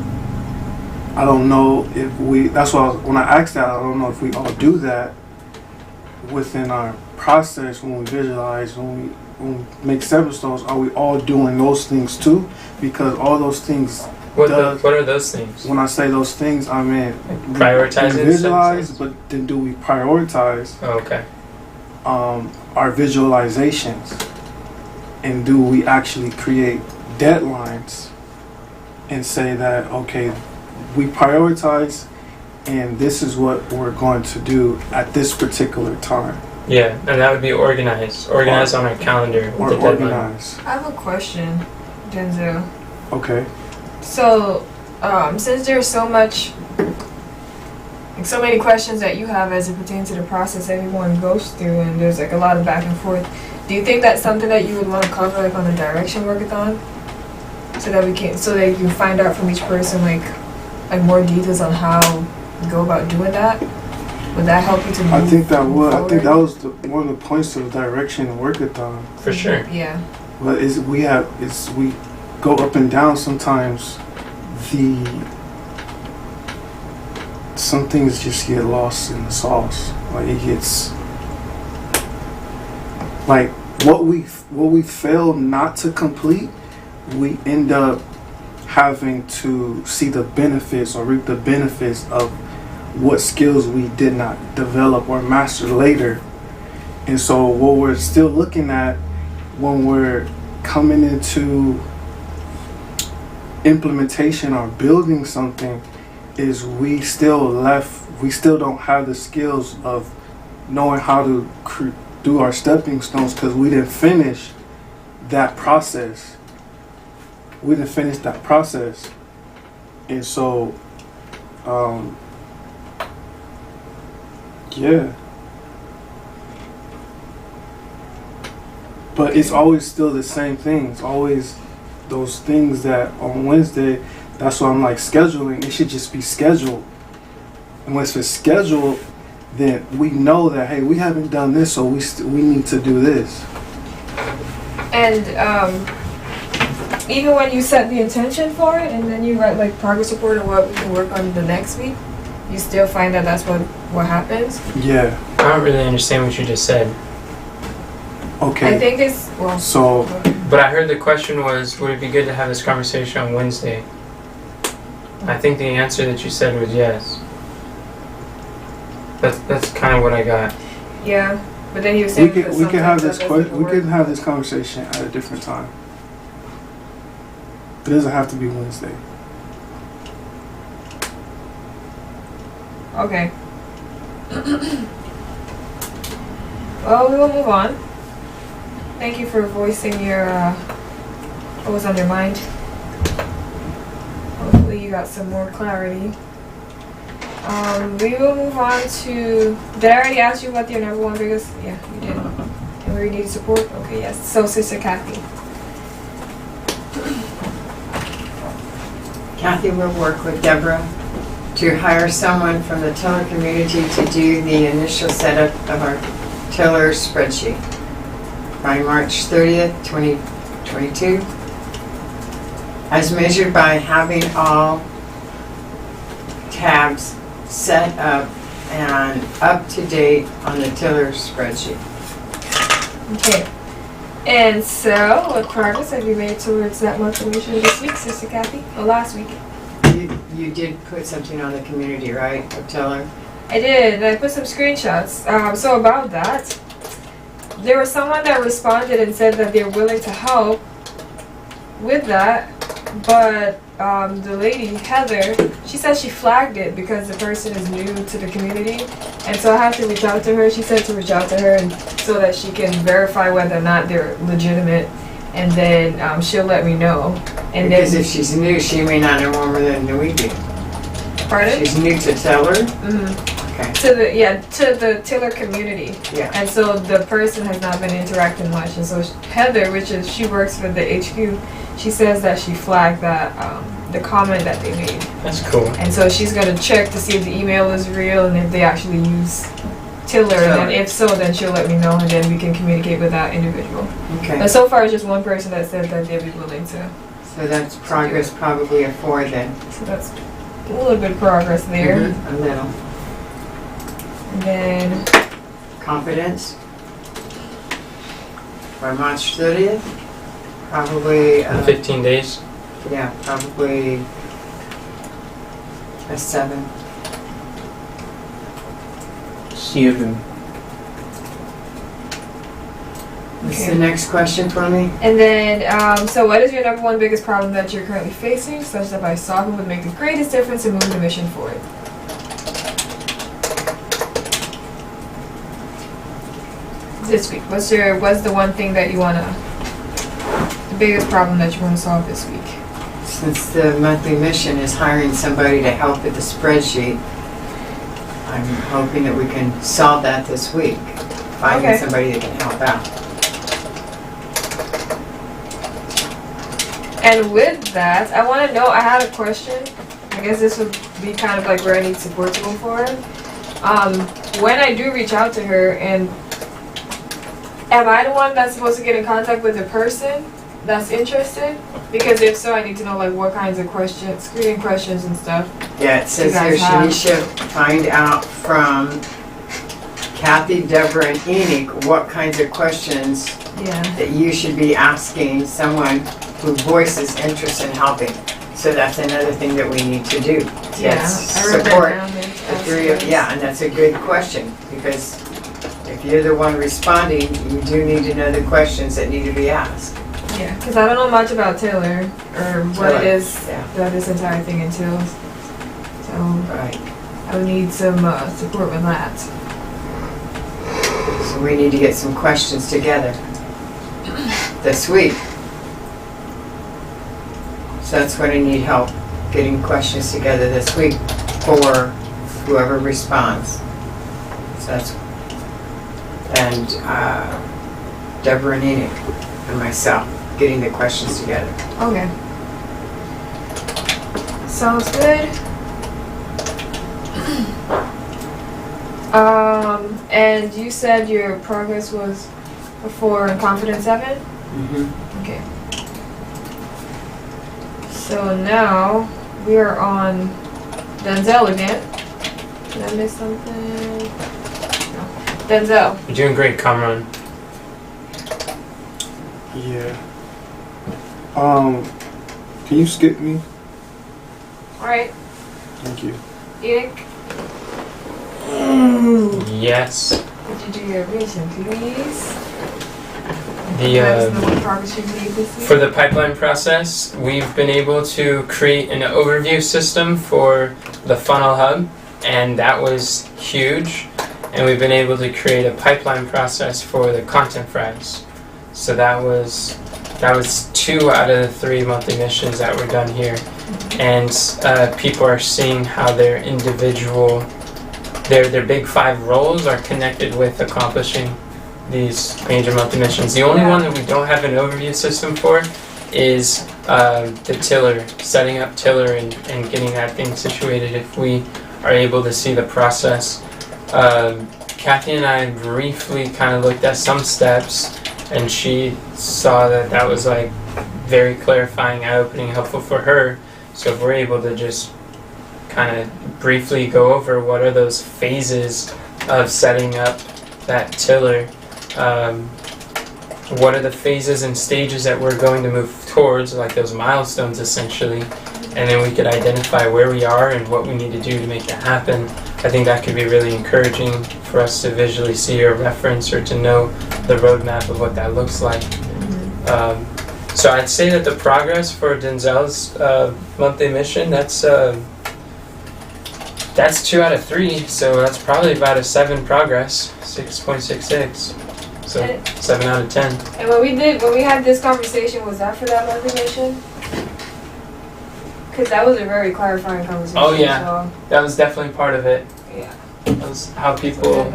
I don't know if that's why when I asked that, I don't know if we all do that within our process when we visualize, when we make stepping stones. Are we all doing those things too? Because all those things. What are those things? When I say those things, I mean prioritizing. We visualize, but then do we prioritize? Oh, okay. Our visualizations, and do we actually create deadlines and say that, okay, we prioritize, and this is what we're going to do at this particular time. Yeah, and that would be organized on our calendar. Or organize. I have a question, Denzel. Okay. So, since there's so many questions that you have as it pertains to the process everyone goes through, and there's like a lot of back and forth, do you think that's something that you would want to cover, like, on the direction workathon, so that you can find out from each person like more details on how you go about doing that? Would that help you to move I think that would. forward? I think that was one of the points of the direction workathon. For sure. Yeah. But we go up and down sometimes. Some things just get lost in the sauce. Like it gets like what we fail not to complete, we end up having to see the benefits or reap the benefits of what skills we did not develop or master later. And so what we're still looking at when we're coming into implementation or building something is we still don't have the skills of knowing how to do our stepping stones because we didn't finish that process. And so yeah. But it's always still the same thing. It's always those things that on Wednesday, that's why I'm like scheduling. It should just be scheduled. And once it's scheduled, then we know that, hey, we haven't done this, so we need to do this. And even when you set the intention for it, and then you write like progress report on what we can work on the next week, you still find that that's what happens. Yeah. I don't really understand what you just said. Okay. I think it's But I heard the question was, would it be good to have this conversation on Wednesday? I think the answer that you said was yes. That's kind of what I got. Yeah, but then you were saying we can have this conversation at a different time. It doesn't have to be Wednesday. Okay. Well, we will move on. Thank you for voicing your what was on your mind. Hopefully you got some more clarity. We will move on to. Did I already ask you what your number one biggest? Yeah, you did. And where you need support? Okay, yes. So, Sister Kathy. Kathy will work with Deborah to hire someone from the Tiller community to do the initial setup of our Tiller spreadsheet by March 30th, 2022, as measured by having all tabs set up and up to date on the Tiller spreadsheet. Okay. And so, what progress have you made towards that monthly mission this week, Sister Kathy? Or last week? You did put something on the community, right, of Tiller? I did. I put some screenshots. So about that, there was someone that responded and said that they're willing to help with that, but the lady, Heather, she said she flagged it because the person is new to the community, and so I have to reach out to her. She said to reach out to her and so that she can verify whether or not they're legitimate, and then she'll let me know. And Because then, if she's new, she may not know more than we do. pardon? She's new to Tiller? Mm-hmm. Okay. To the Tiller community. Yeah. And so the person has not been interacting much, and so Heather, she works for the HQ, she says that she flagged that the comment that they made, That's cool. and so she's gonna check to see if the email is real and if they actually use Tiller, and if so, then she'll let me know, and then we can communicate with that individual. Okay. But so far, it's just one person that said that they'd be willing to. So that's progress probably a 4 then. So that's a little bit of progress there. Mhm, a little. And then Confidence. By March 30th, probably, 15 days. yeah, probably a 7. 7. What's Okay. the next question for me? And then, so what is your number one biggest problem that you're currently facing, such that by solving would make the greatest difference in moving the mission forward? This week, what's the one thing that you the biggest problem that you wanna solve this week? Since the monthly mission is hiring somebody to help with the spreadsheet, I'm hoping that we can solve that this week. Finding Okay. somebody that can help out. And with that, I wanna know, I had a question. I guess this would be kind of like where I need support to go forward. When I do reach out to her, and am I the one that's supposed to get in contact with the person that's interested? Because if so, I need to know like what kinds of questions, screening questions and stuff. Yeah, it says You here, guys have- Shanisha, find out from Kathy, Deborah, and Enoch what kinds of questions Yeah. that you should be asking someone who voices interest in helping. So that's another thing that we need to do. Yeah. Yes, I wrote that support down. And the three of, yeah, and that's a good question, because if you're the one responding, you do need to know the questions that need to be asked. Yeah, because I don't know much about Taylor or what Taylor, it is yeah. that this entire thing entails. So Right. I would need some support with that. So we need to get some questions together this week. So that's what I need help, getting questions together this week for whoever responds. So that's, and Deborah and Enoch and myself, getting the questions together. Okay. Sounds good. And you said your progress was a 4 and confidence 7? Mm-hmm. Okay. So now we are on Denzel again. Did I miss something? No. Denzel. You're doing great, Kamran. Yeah. Can you skip me? Alright. Thank you. Enoch, Yes. would you do your vision, please? The Let us know what progress you've made this week. For the pipeline process, we've been able to create an overview system for the funnel hub. and that was huge. And we've been able to create a pipeline process for the content fries. So that was 2 out of the 3 monthly missions that were done here, and people are seeing how their individual, their big 5 roles are connected with accomplishing these major monthly missions. The only one that we don't have an overview system for is the tiller, setting up tiller and getting that thing situated. If we are able to see the process, Kathy and I briefly kind of looked at some steps, and she saw that was like very clarifying, eye-opening, helpful for her. So if we're able to just kind of briefly go over what are those phases of setting up that tiller, what are the phases and stages that we're going to move towards, like those milestones essentially, and then we could identify where we are and what we need to do to make that happen. I think that could be really encouraging for us to visually see or reference or to know the roadmap of what that looks like. So I'd say that the progress for Denzel's monthly mission, that's 2 out of 3, so that's probably about a 7 progress, 6.66. So 7 out of 10. And when we had this conversation, was that for that monthly mission? Because that was a very clarifying conversation. Oh yeah, so. that was definitely part of it. Yeah. That was how people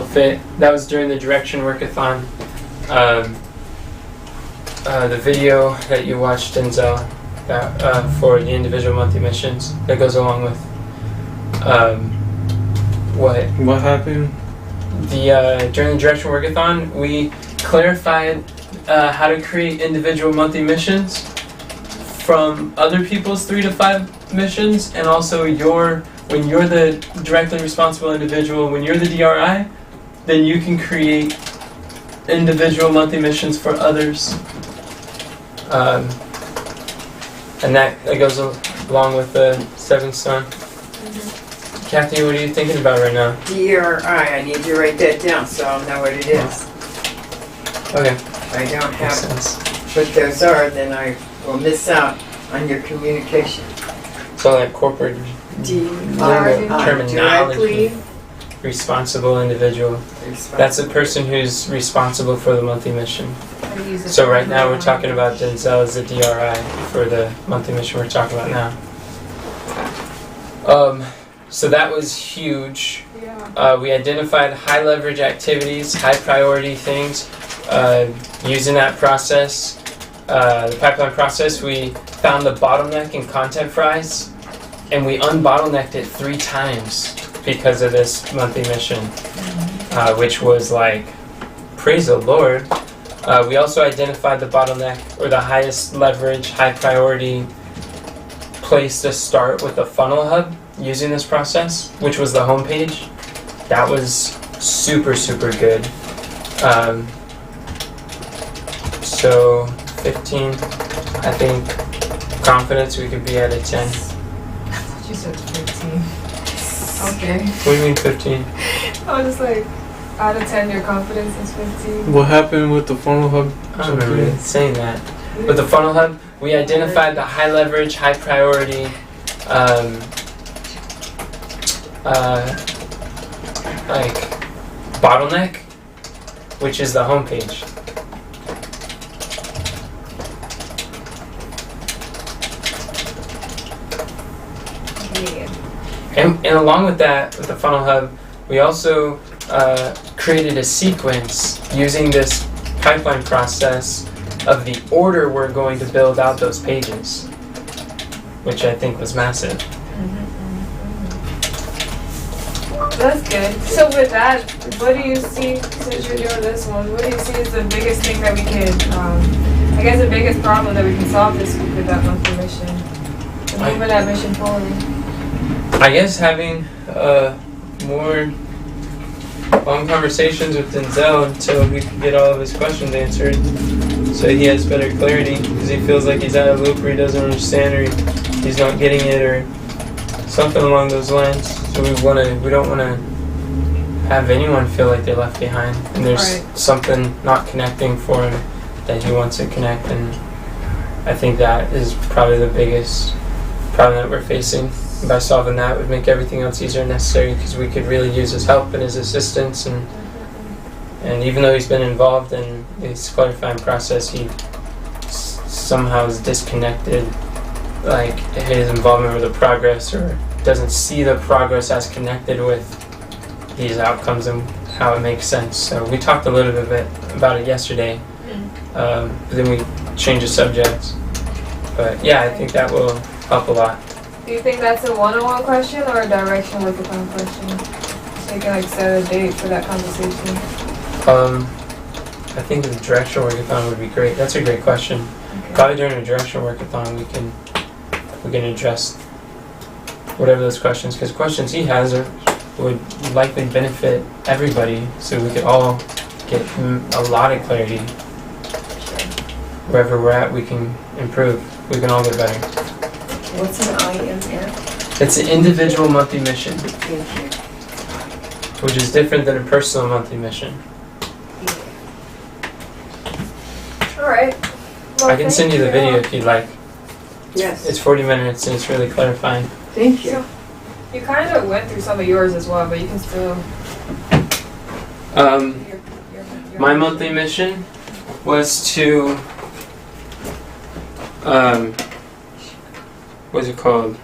fit. That was during the Direction Workathon. The video that you watched, Denzel, that for the individual monthly missions, that goes along with What happened? During the Direction Workathon, we clarified how to create individual monthly missions from other people's 3 to 5 missions, and also when you're the directly responsible individual, when you're the DRI, then you can create individual monthly missions for others. And that goes along with the 7th Son. Kathy, what are you thinking about right now? DRI, I need to write that down so I'll know what it is. Okay. If I don't Makes have sense. what those are, then I will miss out on your communication. So like corporate DRI, terminology. directly Responsible individual. That's a person who's responsible for the monthly mission. So right now we're talking about Denzel as the DRI for the monthly mission we're talking about now. So that was huge. Yeah. We identified high leverage activities, high priority things. Using that process, the pipeline process, we found the bottleneck in content fries, and we unbottlenecked it 3 times because of this monthly mission, which was like, praise the Lord. We also identified the bottleneck, or the highest leverage, high priority place to start with the funnel hub using this process, which was the homepage. That was super, super good. So 15, I think confidence we could be at a 10. I thought you said 15. Okay. What do you mean 15? I was just like, out of 10, your confidence is 15. What happened with the funnel hub? I don't remember saying that. With the funnel hub, we identified the high leverage, high priority like bottleneck, which is the homepage. And along with that, with the funnel hub, we also created a sequence using this pipeline process of the order we're going to build out those pages, which I think was massive. That's good. So with that, what do you see, since you're doing this one, what do you see as the biggest thing that we can, I guess the biggest problem that we can solve this week with that monthly mission? And moving that mission forward. I guess having more long conversations with Denzel until we can get all of his questions answered, so he has better clarity, because he feels like he's out of loop, or he doesn't understand, or he's not getting it, or something along those lines. So we don't want to have anyone feel like they're left behind, and there's something not connecting for him that he wants to connect. And I think that is probably the biggest problem that we're facing. By solving that would make everything else easier and necessary, because we could really use his help and his assistance, and even though he's been involved in this clarifying process, he somehow is disconnected, like his involvement with the progress, or doesn't see the progress as connected with these outcomes and how it makes sense. So we talked a little bit about it yesterday, but then we changed the subject. But yeah, I think that will help a lot. Do you think that's a one-on-one question or a direction workathon question? So you can like set a date for that conversation. I think the directional workathon would be great. That's a great question. Okay. Probably during a directional workathon we can address whatever those questions, because questions he has would likely benefit everybody, so we could all get a lot of clarity. Wherever we're at, we can improve. We can all get better. What's an IMF? It's an individual monthly mission, Thank you. which is different than a personal monthly mission. Alright. Well, I can send you the video if you'd like. Yes. It's 40 minutes and it's really clarifying. Thank you. You kind of went through some of yours as well, but you can still. Your My monthly mission was to, what's it called?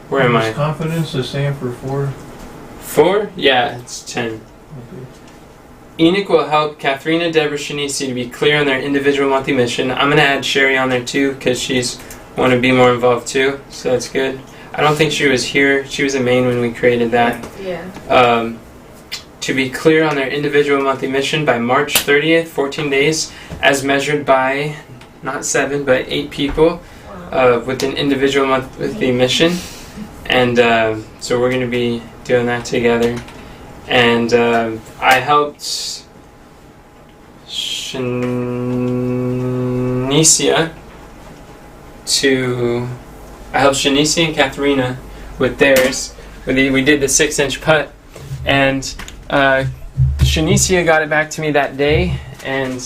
Where am I? Is confidence the same for 4? 4? Yeah, it's 10. Okay. Enoch will help Katharina, Deborah, Shanice to be clear on their individual monthly mission. I'm going to add Sherry on there too, because she's want to be more involved too, so that's good. I don't think she was here. She was in Maine when we created that. Yeah. To be clear on their individual monthly mission by March 30th, 14 days, as measured by not 7 but 8 people with an individual monthly mission. And so we're going to be doing that together. And I helped Shanicia and Katharina with theirs. We did the 6-inch putt, and Shanicia got it back to me that day, and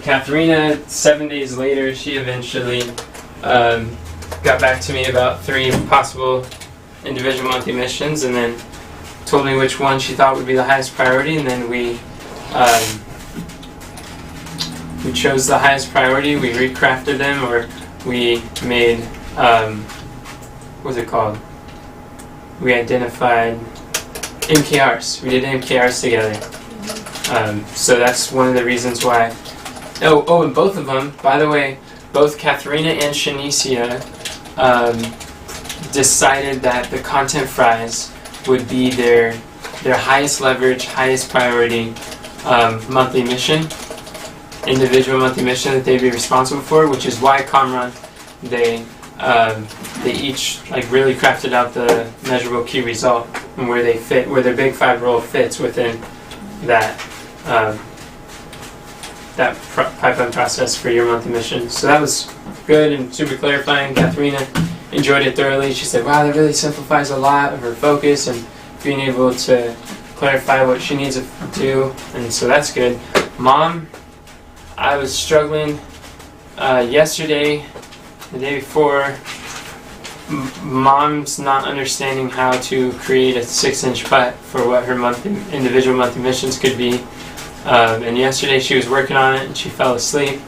Katharina, 7 days later, she eventually got back to me about 3 possible individual monthly missions, and then told me which one she thought would be the highest priority, and then we chose the highest priority. We recrafted them, or we made what's it called? We identified MKRs. We did MKRs together. So that's one of the reasons why. Oh, and both of them, by the way, both Katharina and Shanicia decided that the content fries would be their highest leverage, highest priority monthly mission, individual monthly mission that they'd be responsible for, which is why Kamran, they each like really crafted out the measurable key result and where they fit, where their big 5 roll fits within that pipeline process for your monthly mission. So that was good and super clarifying. Katharina enjoyed it thoroughly. She said, wow, that really simplifies a lot of her focus and being able to clarify what she needs to do, and so that's good. Mom, I was struggling yesterday, the day before. Mom's not understanding how to create a 6-inch putt for what her individual monthly missions could be. And yesterday she was working on it and she fell asleep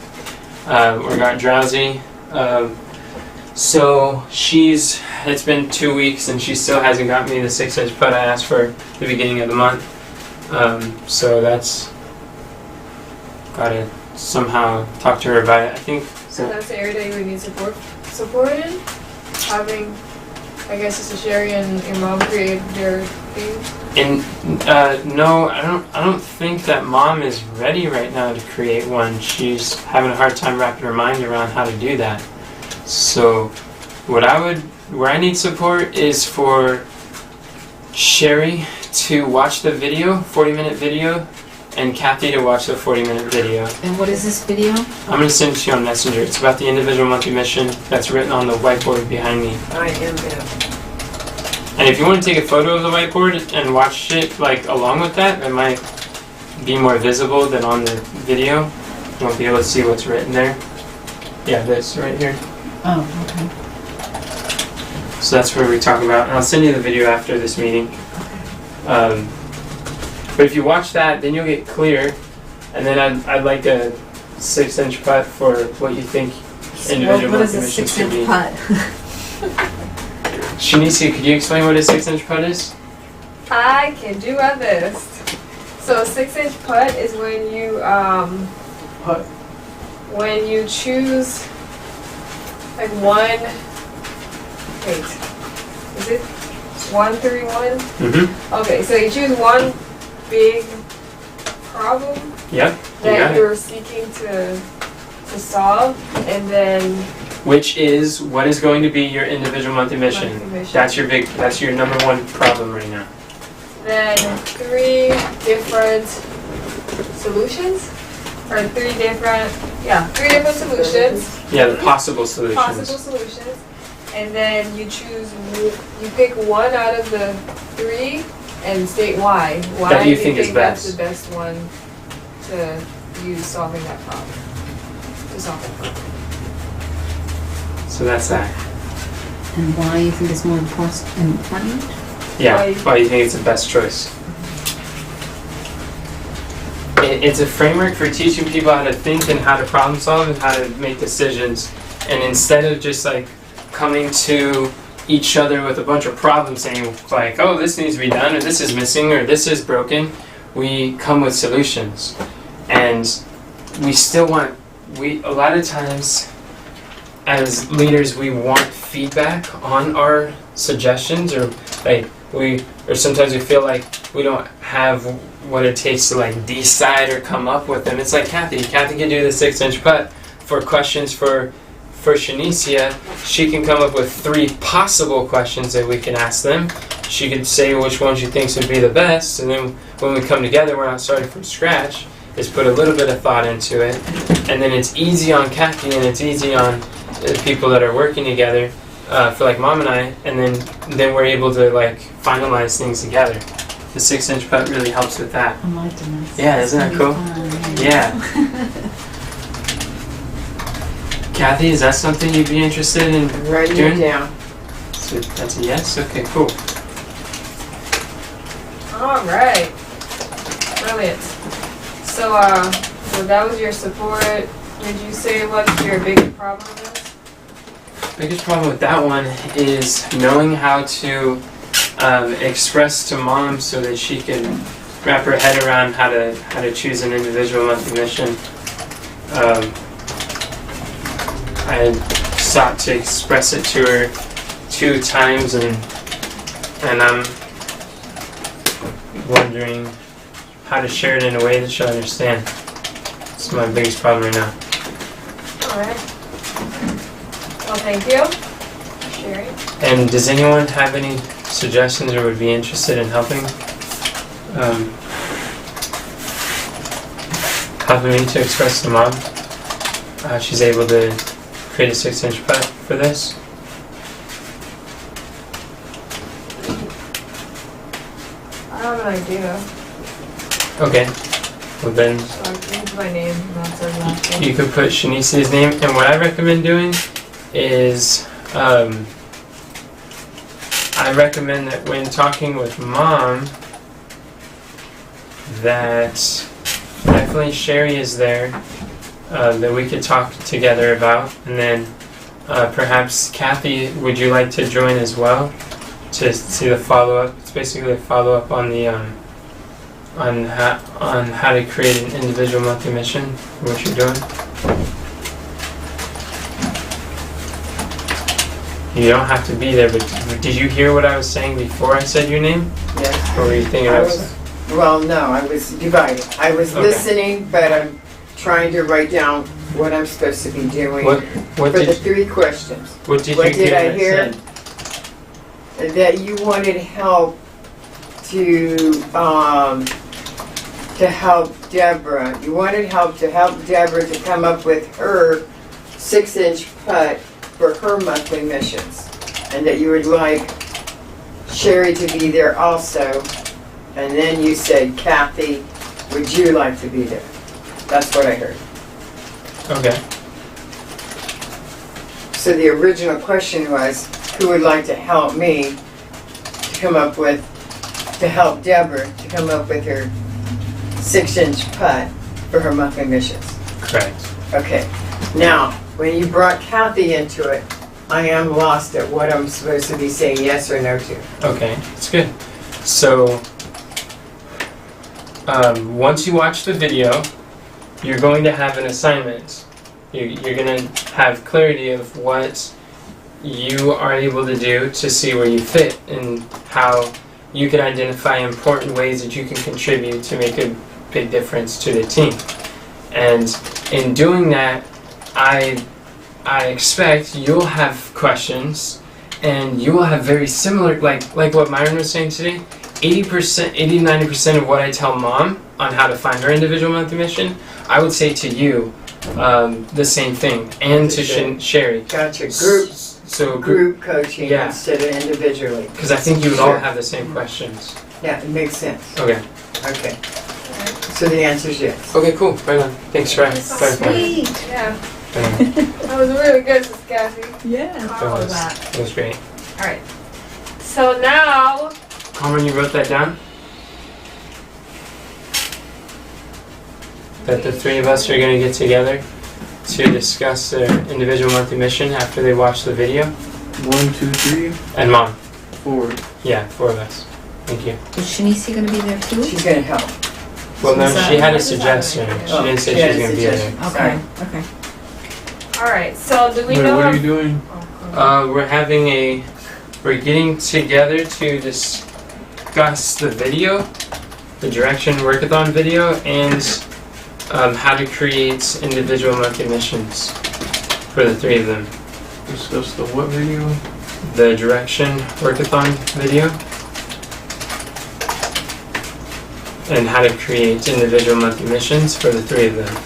or got drowsy. So it's been 2 weeks and she still hasn't got me the 6-inch putt I asked for the beginning of the month. So that's gotta somehow talk to her about it. I think. So that's the area that you would need support in? Having, I guess, it's a Sherry and your mom create their thing? No, I don't think that Mom is ready right now to create one. She's having a hard time wrapping her mind around how to do that. So where I need support is for Sherry to watch the video, 40-minute video, and Kathy to watch the 40-minute video. And what is this video? I'm going to send it to you on Messenger. It's about the individual monthly mission that's written on the whiteboard behind me. IMF. And if you want to take a photo of the whiteboard and watch it like along with that, it might be more visible than on the video. You won't be able to see what's written there. Yeah, this right here. Oh, okay. So that's where we talk about, and I'll send you the video after this meeting. But if you watch that, then you'll get clear. And then I'd like a 6-inch putt for what you think individual What is a missions should 6-inch be. putt? Shanicia, could you explain what a 6-inch putt is? I can do my best. So a 6-inch putt is when you Putt. when you choose like one. Wait, is it 131? Mm-hmm. Okay, so you choose one big problem Yep. You got that it. you're seeking to solve, and then Which is what is going to be your individual monthly mission. That's your number one problem right now. then 3 different solutions, or 3 different solutions, Yeah, the possible solutions. possible solutions, and then you pick one out of the 3 and state why. Why That you do think is that's best. the best one to use solving that problem. To solve that problem. So that's that. And why you think it's more important? Yeah, why you think it's the best choice. It's a framework for teaching people how to think and how to problem solve and how to make decisions. And instead of just like coming to each other with a bunch of problems saying like, oh, this needs to be done, or this is missing, or this is broken, we come with solutions. And we still want, a lot of times as leaders, we want feedback on our suggestions, or sometimes we feel like we don't have what it takes to like decide or come up with them. It's like Kathy can do the 6-inch putt for questions for Shanicia. She can come up with 3 possible questions that we can ask them. She could say which one she thinks would be the best, and then when we come together, we're not starting from scratch. Is put a little bit of thought into it, and then it's easy on Kathy and it's easy on the people that are working together, for like Mom and I, and then we're able to like finalize things together. The 6-inch putt really helps with that. I'm liking this. Yeah, isn't that cool? Yeah. Kathy, is that something you'd be interested in Writing it doing? down. So that's a yes? Okay, cool. All right, brilliant. So that was your support. Did you say what's your biggest problem is? Biggest problem with that one is knowing how to express to Mom so that she can wrap her head around how to choose an individual monthly mission. I sought to express it to her 2 times, and I'm wondering how to share it in a way that she'll understand. It's my biggest problem right now. Alright. Well, thank you for sharing. And does anyone have any suggestions or would be interested in helping me to express to Mom how she's able to create a 6-inch putt for this? I have an idea. Okay. Well then, So I can use my name, not her last name. you could put Shanicia's name, and what I recommend doing is I recommend that when talking with Mom, that definitely Sherry is there, that we could talk together about, and then perhaps Kathy, would you like to join as well to see the follow-up? It's basically a follow-up on the on how to create an individual monthly mission, what you're doing. You don't have to be there, but did you hear what I was saying before I said your name? Yes. Or were you thinking I was? Well, no, I was divided. I was Okay. listening, but I'm trying to write down what I'm supposed to be doing What for the did 3 questions. what did what you did hear I that hear? said? That you wanted help to help Deborah. You wanted help to help Deborah to come up with her 6-inch putt for her monthly missions, and that you would like Sherry to be there also. And then you said, Kathy, would you like to be there? That's what I heard. Okay. So the original question was, who would like to help me to help Deborah to come up with her 6-inch putt for her monthly missions. Correct. Okay. Now, when you brought Kathy into it, I am lost at what I'm supposed to be saying yes or no to. Okay, that's good. So, once you watch the video, you're going to have an assignment. You're going to have clarity of what you are able to do to see where you fit and how you can identify important ways that you can contribute to make a big difference to the team. And in doing that, I expect you'll have questions and you will have very similar, like what Myron was saying today, 80-90% of what I tell Mom on how to find her individual monthly mission, I would say to you the same thing, and to Sherry. Gotcha. Group coaching instead of individually. Because I think you would all have the same questions. Yeah, it makes sense. Okay. Okay. So the answer is yes. Okay, cool. Right on. Thanks for clarifying. Sweet. Yeah. That was really good, Sis Kathy. Yeah. That was great. All right. So now. Carmen, you wrote that down? That the three of us are going to get together to discuss their individual monthly mission after they watch the video? 1, 2, 3, And Mom. 4. Yeah, 4 of us. Thank you. Is Shanice going to be there too? She's going to help. Well, no, So she had a is that- suggestion. She Oh, didn't say she she had was a going to be there. suggestion. Okay. Okay. All right. So do we Wait, know? what are you doing? We're getting together to discuss the video, the Direction Workathon video, and how to create individual monthly missions for the 3 of them. Discuss the what video? The Direction Workathon video, and how to create individual monthly missions for the 3 of them.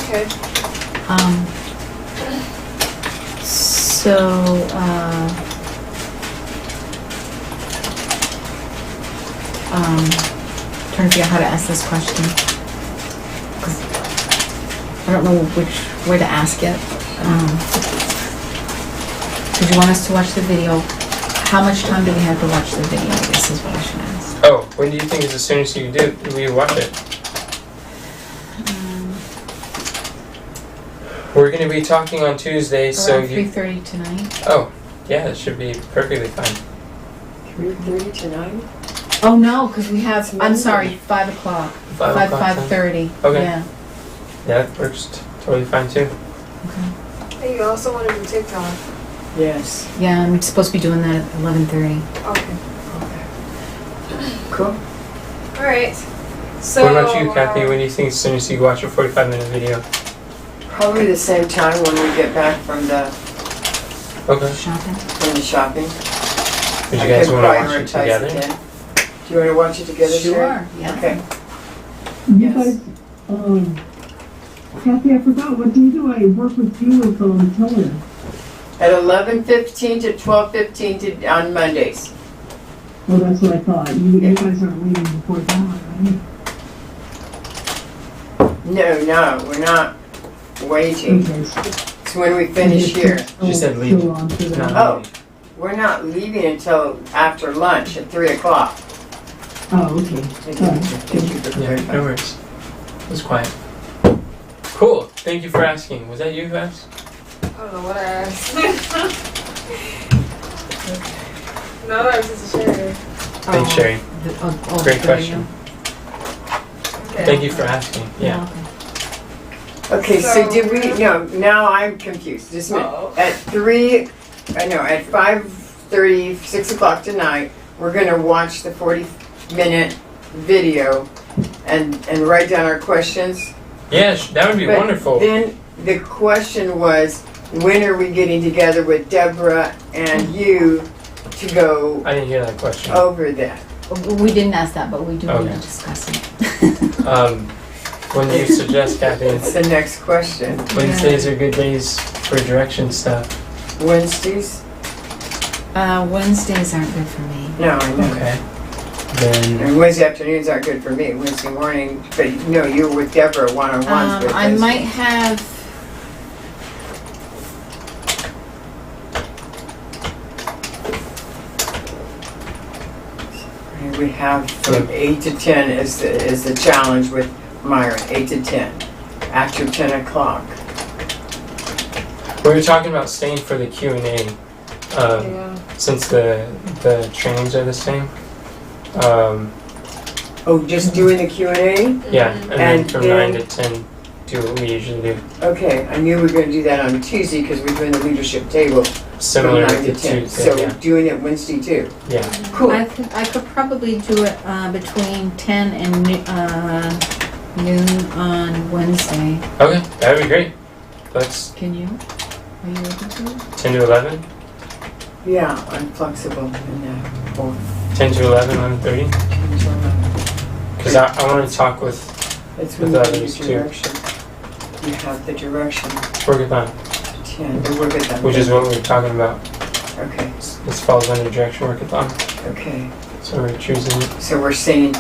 Okay. So, trying to figure out how to ask this question. 'Cause I don't know which way to ask it. Did you want us to watch the video? How much time do we have to watch the video, I guess is what I should ask. Oh, when do you think is as soon as you do we watch it? We're going to be talking on Tuesday, so Around 3:30 tonight. Oh, yeah, it should be perfectly fine. 3:30 tonight? Oh no, because we have, I'm Monday. sorry, 5 o'clock. 5 o'clock time? 5:30. Okay. Yeah. Yeah, that works totally fine too. Okay. Hey, you also want to do TikTok. Yes. Yeah, I'm supposed to be doing that at 11:30. Okay. Cool. All right. So. What about you, Kathy? When do you think as soon as you watch a 45-minute video? Probably the same time when we get back from the Okay. Shopping. shopping. Would you I guys can want to watch it prioritize together? then. Do you want to watch it together, Sherry? Sure, yeah. Okay. You Yes. guys, Kathy, I forgot, what day do I work with you with Keller? At 11:15 to 12:15 on Mondays. Oh, that's what I thought. You guys aren't leaving before that, right? No, we're not waiting. Okay. It's when we finish here. She said Still leave. on for It's that. not Oh. leaving. We're not leaving until after lunch at 3 o'clock. Oh, okay. Thank you. All right. Thank you for Yeah, no clarifying. worries. It was quiet. Cool. Thank you for asking. Was that you who asked? I don't know what I asked. No, that was just a share. Thanks, Sherry. Great the question. Okay. Thank you for asking. video. Yeah. Okay, so So- did we, no, now I'm confused. Just a minute. Uh-oh. At 5:30, 6 o'clock tonight, we're gonna watch the 40-minute video and write down our questions. Yeah, that would be But wonderful. Then the question was, when are we getting together with Deborah and you to go I didn't hear that question. over that? We didn't ask that, but we do need Okay. to discuss it. When do you suggest, Kathy? That's the next question. Wednesdays are good days for direction stuff. Wednesdays? Wednesdays aren't good for me. No, I know. Okay. Then And Wednesday afternoons aren't good for me. Wednesday morning, but no, you were with Deborah one-on-ones with I Wednesday. might have. And we have from 8 to 10 is the challenge with Myron, 8 to 10, after 10 o'clock. we were talking about staying for the Q&A. Yeah. Since the trainings are the same. Oh, just doing the Q&A? Yeah, and then And from then- 9 to 10, do what we usually do. Okay, I knew we were going to do that on Tuesday because we're doing the leadership table Similar from 9 to to 10. Tuesday, So yeah. doing it Wednesday too. Yeah. Cool. I could probably do it between 10 and noon on Wednesday. Okay, that would be great. Let's Can you? Are you able to? 10 to 11? Yeah, I'm flexible in that. Or 10 to 11, 11:30? 10 to 11. Because I want to talk with That's With when you have others, the too. direction. You have the direction. Workathon, 10, the work at that. which is what we were talking about. Okay, This falls under Direction Workathon. okay. So we're choosing So we're saying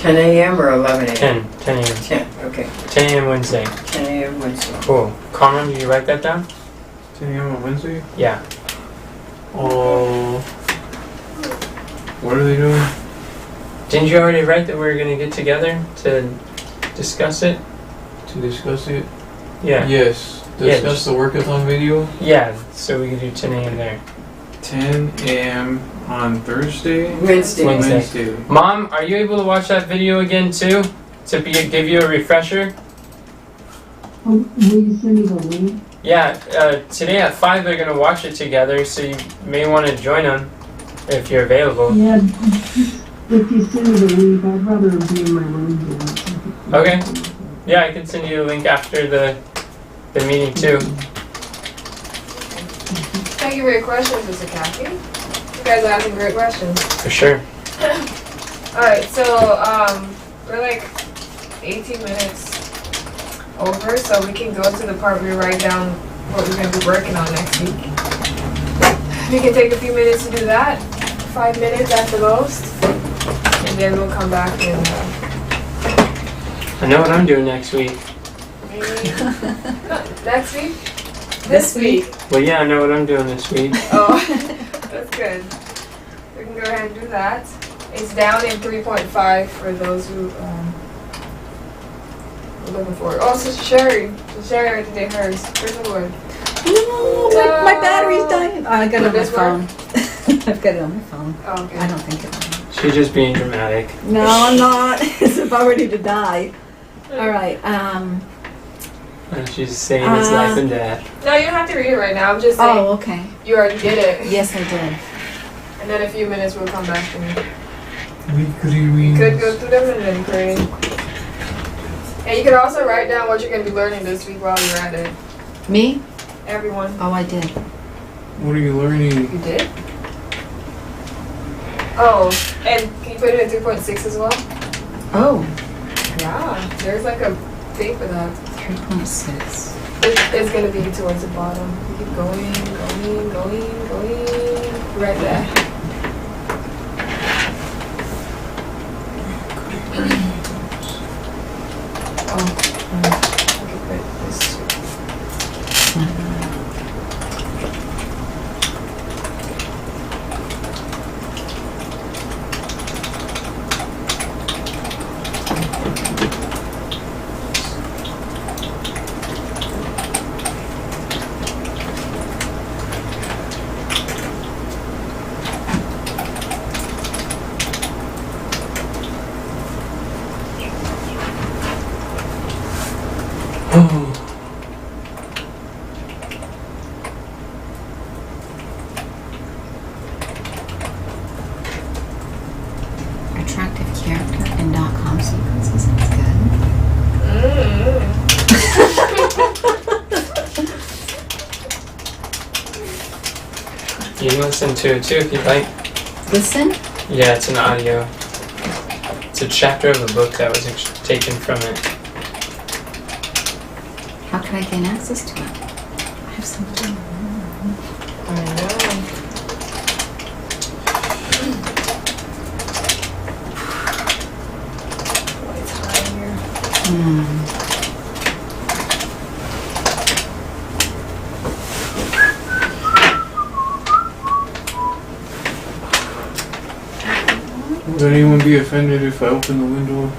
10 a.m. or 11 a.m.? 10 a.m. 10, okay. 10 a.m. Wednesday. 10 a.m. Wednesday. Cool. Carmen, did you write that down? 10 a.m. on Wednesday? Yeah. Oh. What are they doing? Didn't you already write that we were going to get together to discuss it? To discuss it? Yeah. Yes. Yeah, Discuss just- the workathon video? Yeah, so we could do 10 a.m. there. 10 a.m. on Thursday? Wednesday. Wednesday. Mom, are you able to watch that video again too? To give you a refresher? Will you send me the link? Yeah, today at 5 they're going to watch it together, so you may want to join them if you're available. Yeah, if you send me the link, I'd rather be in my room here. Okay. Yeah, I can send you a link after the meeting too. Thank you for your questions, Mr. Kathy. You guys are asking great questions. For sure. Alright, so we're like 18 minutes over, so we can go to the part where we write down what we're going to be working on next week. We can take a few minutes to do that, 5 minutes at the most, and then we'll come back and I know what I'm doing next week. maybe next week? This week. Well, yeah, I know what I'm doing this week. Oh, that's good. We can go ahead and do that. It's down in 3.5 for those who are looking for it. Oh, Sister Sherry. Sister Sherry already did hers. Praise the Lord. No, my battery's dying. Oh, I got it on my This one? phone. I've got it on my phone. Oh, okay. I don't think it will. She's just being dramatic. No, I'm not. It's about ready to die. All right. And she's saying it's life and death. No, you don't have to read it right now. I'm just saying Oh, okay. you already did it. Yes, I did. And then in a few minutes we'll come back and Weekly you reads. could go through them and then pray. And you could also write down what you're going to be learning this week while you're at it. Me? Everyone. Oh, I did. What are you learning? You did? Oh, and can you put it in 3.6 as well? Oh, Yeah, there's like a thing for that. 3.6. It's gonna be towards the bottom. You keep going, right there. Oh, okay, put this. Attractive character and .com sequences. That's good. You can listen to it too if you'd like. Listen. Yeah, it's an audio. It's a chapter of a book that was taken from it. How can I gain access to it? I have something. I know. Would anyone be offended if I open the window?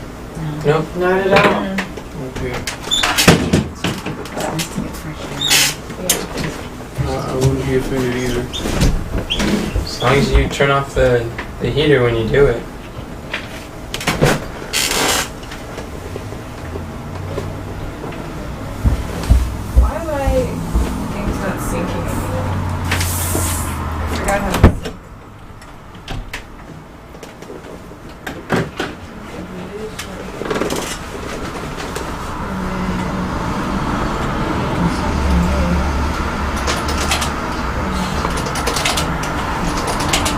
Nope. Not at all. Okay. Nice to get fresh air. I wouldn't be offended either. As long as you turn off the heater when you do it. Why am I things not syncing anymore? I forgot how to sync.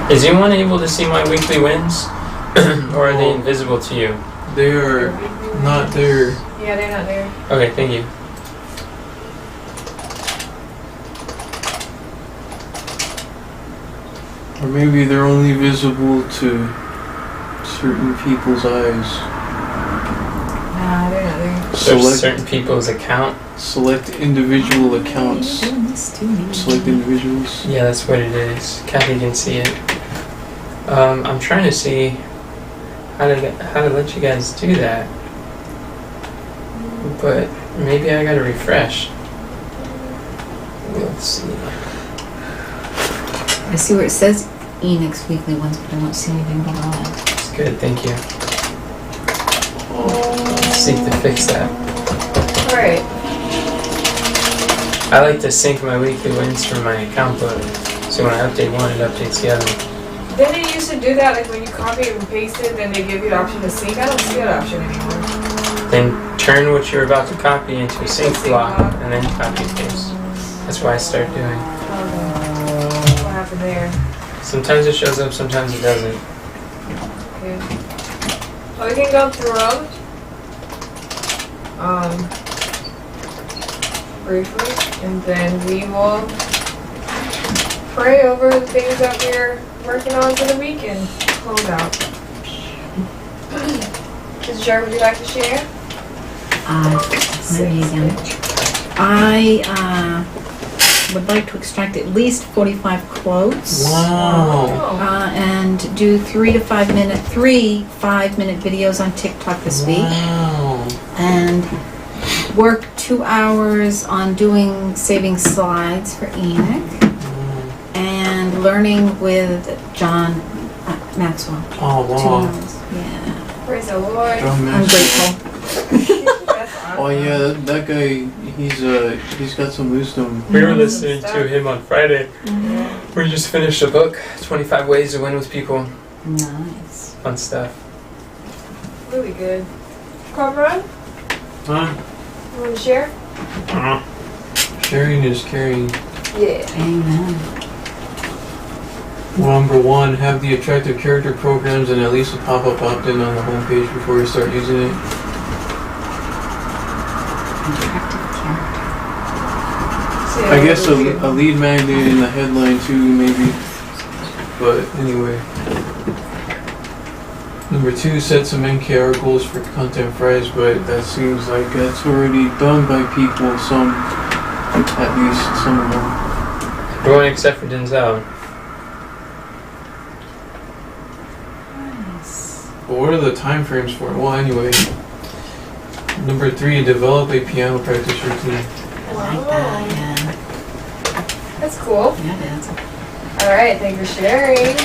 Is anyone able to see my weekly wins? Or are they invisible to you? They are not there. Yeah, they're not there. Okay, thank you. Or maybe they're only visible to certain people's eyes. Nah, they're not there. So certain people's account. Select individual accounts. Doing this to me. Select individuals. Yeah, that's what it is. Kathy can see it. I'm trying to see how to let you guys do that, but maybe I gotta refresh. Let's see. I see where it says Enix weekly ones, but I don't see anything below it. It's good, thank you. Seek to fix that. Alright. I like to sync my weekly wins from my account book, so when I update one, it updates the other. Then they used to do that, like when you copy and paste it, then they give you the option to sync. I don't see that option anymore. Then turn what you're about to copy into a sync block, and then copy and paste. That's what I start doing. What happened there? Sometimes it shows up, sometimes it doesn't. Okay. Well, we can go through them. Briefly, and then we will pray over the things that we're working on for the weekend. Close out. Mrs. Jar, would you like to share? Let me again. I would like to extract at least 45 quotes. Wow. And do 3 5-minute videos on TikTok this week. Wow. And work 2 hours on saving slides for Enoch. And learning with John Maxwell. Oh, 2 wow. hours. Yeah. Praise the Lord. I'm grateful. That's awesome. Oh yeah, that guy, he's got some wisdom. We were listening to him on Friday. Yeah. We just finished a book, 25 Ways to Win with People. Nice. Fun stuff. Really good. Cormoran, Huh? you want to share? Sharing is caring. Yeah. Amen. Number 1, have the attractive character programs and at least a pop-up opt-in on the homepage before you start using it. Attractive character. I guess a lead magnet in the headline too, maybe. But anyway. Number 2, set some NKR goals for content fries, but that seems like that's already done by people, at least some of them. Everyone except for Denzel. Nice. But what are the time frames for it? Well, anyway. Number 3, develop a piano practice routine. I like that, yeah. That's cool. Yeah, it is. Alright, thank you for sharing.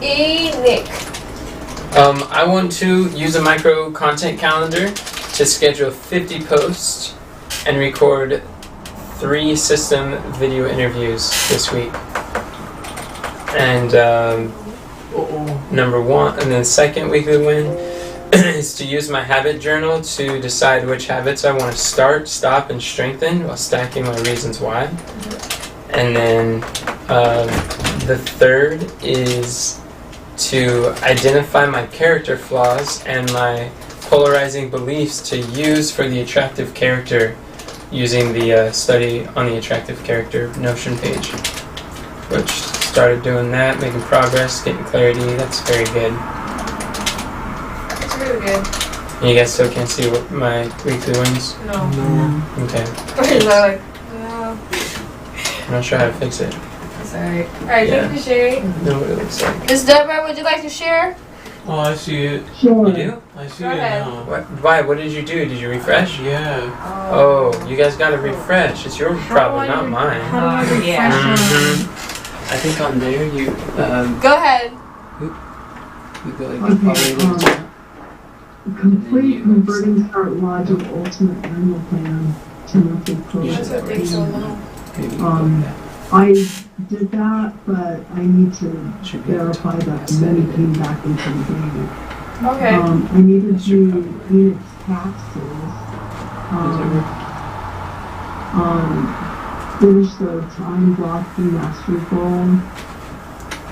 Nick. I want to use a micro content calendar to schedule 50 posts and record 3 system video interviews this week. And number 1, and then second weekly win is to use my habit journal to decide which habits I want to start, stop, and strengthen while stacking my reasons why. And then the third is to identify my character flaws and my polarizing beliefs to use for the attractive character using the study on the attractive character Notion page, which started doing that, making progress, getting clarity. That's very good. That's really good. You guys still can't see what my weekly wins? No. No. Okay. We're like, no. I'm not sure how to fix it. It's alright. Alright, Yeah. thank you for sharing. Know what it looks like. Miss Deborah, would you like to share? Oh, I see it. Sure. You do? I see Go it ahead. now. What? Why? What did you do? Did you refresh? Yeah. Oh, you guys gotta refresh. It's your problem, not mine. How do I refresh Yeah. Mhm. I think on there you Go ahead. you go like Okay, already. Complete converting start logic ultimate annual plan to monthly Yeah. That's what takes so long. I did that, but I need to Should be verify that the money came back into the bank. Okay. I needed to Phoenix taxes. Finish the time blocking mastery goal.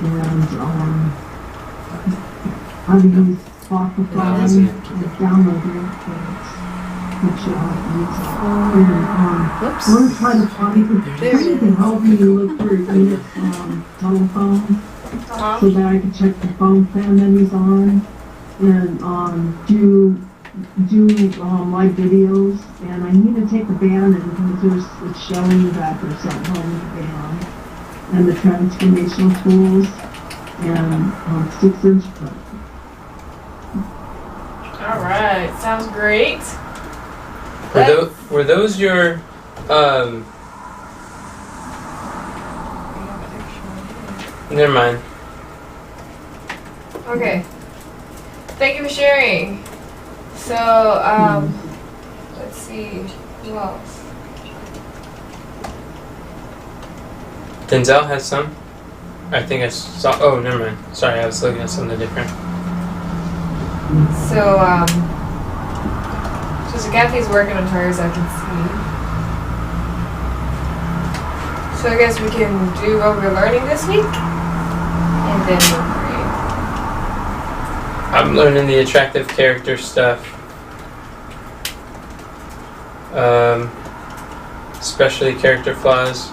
And, I've used Spotify, I've downloaded it, but not sure how to use it. And, Whoops. I want to try to find, if you can help me look for Phoenix, telephone, Uh-huh. so that I can check the phone plan that he's on, and, do live videos, and I need to take the band and because it's showing that there's something wrong with the band, and the transformational tools, and, 6-inch cut. Alright, sounds great. Were those your never mind. Okay. Thank you for sharing. So, let's see. Who else? Denzel has some. I think I saw. Oh, never mind. Sorry, I was looking at something different. So, so Kathy's working on hers, I can see. So I guess we can do what we're learning this week, and then we'll pray. I'm learning the attractive character stuff. Especially character flaws.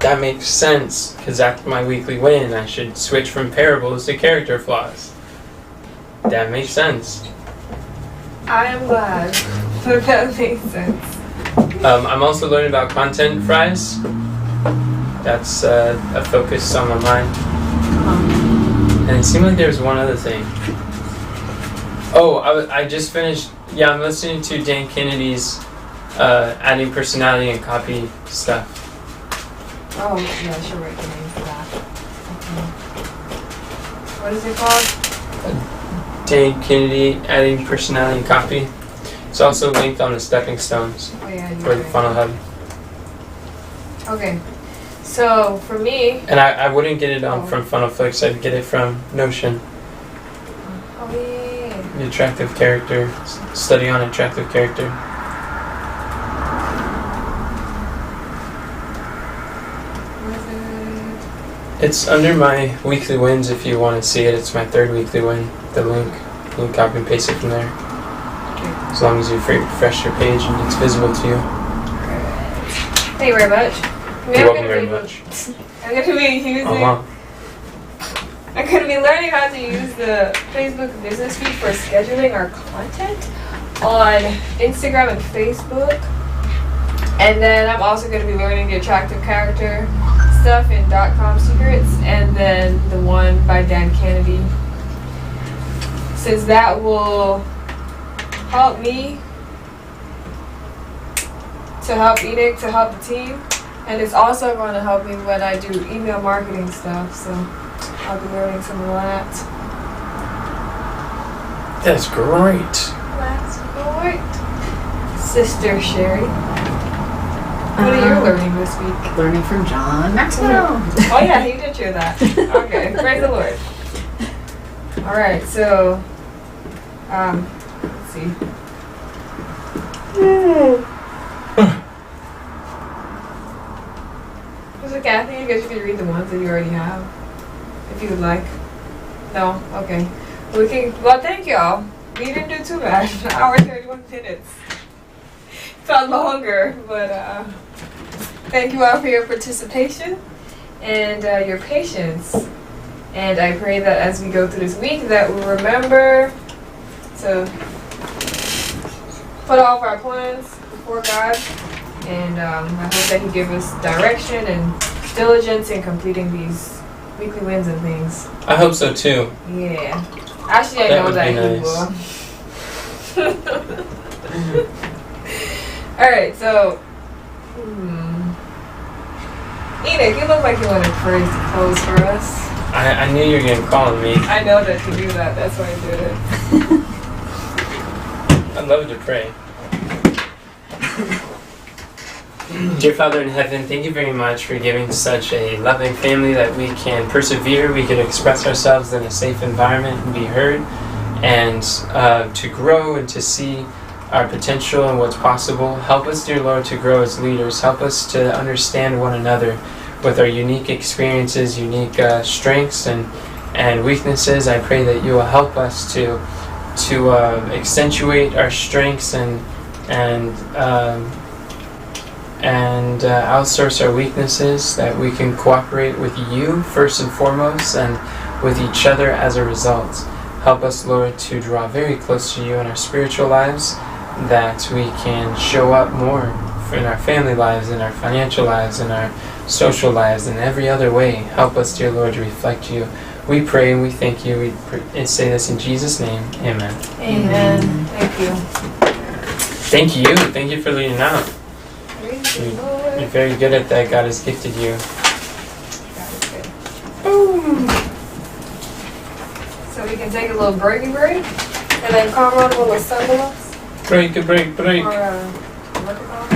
That makes sense, because after my weekly win, I should switch from parables to character flaws. That makes sense. I am glad that makes sense. I'm also learning about content fries. That's a focus on my mind. And it seemed like there was one other thing. Oh, I just finished. Yeah, I'm listening to Dan Kennedy's adding personality and copy stuff. Oh, yeah, I should write the name for that. Okay. What is it called? Dan Kennedy adding personality and copy. It's also linked on the stepping stones Oh, yeah, you're for the right. funnel hub. Okay. So, for me... And I wouldn't get it from Funnelflix, I'd get it from Notion. Oh, yeah. The attractive character, study on attractive character. It's under my weekly wins if you want to see it. It's my third weekly win. The link. You can copy and paste it from there. As long as you refresh your page and it's visible to you. Thank you very much. You're welcome very much. I'm going to be using... Uh-huh. I'm going to be learning how to use the Facebook business feed for scheduling our content on Instagram and Facebook. And then I'm also going to be learning the attractive character stuff in .com secrets, and then the one by Dan Kennedy. Since that will help me to help Enoch, to help the team, and it's also going to help me when I do email marketing stuff, so I'll be learning some of that. That's great. That's great. Sister Sherry, what are you learning this week? Learning from John Maxwell. Oh yeah, he did share that. Okay, praise the Lord. Alright, so, let's see. So Kathy, I guess you could read the ones that you already have, if you would like. No? Okay. Well, thank y'all. We didn't do too bad. An hour 31 minutes. Felt longer, but thank you all for your participation and your patience And I pray that as we go through this week that we'll remember to put all of our plans before God. And I hope that He give us direction and diligence in completing these weekly wins and things. I hope so too. Yeah. Actually, I That know would that be He will. Alright, so Enoch, you look like you wanted praise to close for us. I knew you were going to call on me. I know that you do that, that's why I did it. I'd love to pray. Dear Father in heaven, thank you very much for giving such a loving family that we can persevere, we can express ourselves in a safe environment and be heard, and to grow and to see our potential and what's possible. Help us, dear Lord, to grow as leaders. Help us to understand one another with our unique experiences, unique strengths and weaknesses. I pray that you will help us to accentuate our strengths and outsource our weaknesses, that we can cooperate with you first and foremost and with each other as a result. Help us, Lord, to draw very close to you in our spiritual lives, that we can show up more in our family lives, in our financial lives, in our social lives, in every other way. Help us, dear Lord, to reflect you. We pray and we thank you. We say this in Jesus' name. Amen. Amen. Thank you. Thank you. Thank you for leading out. You're very good at that. God has gifted you. Boom. So we can take a little breaky break, and then Conrad will assemble us. Break. Or, what do you call it?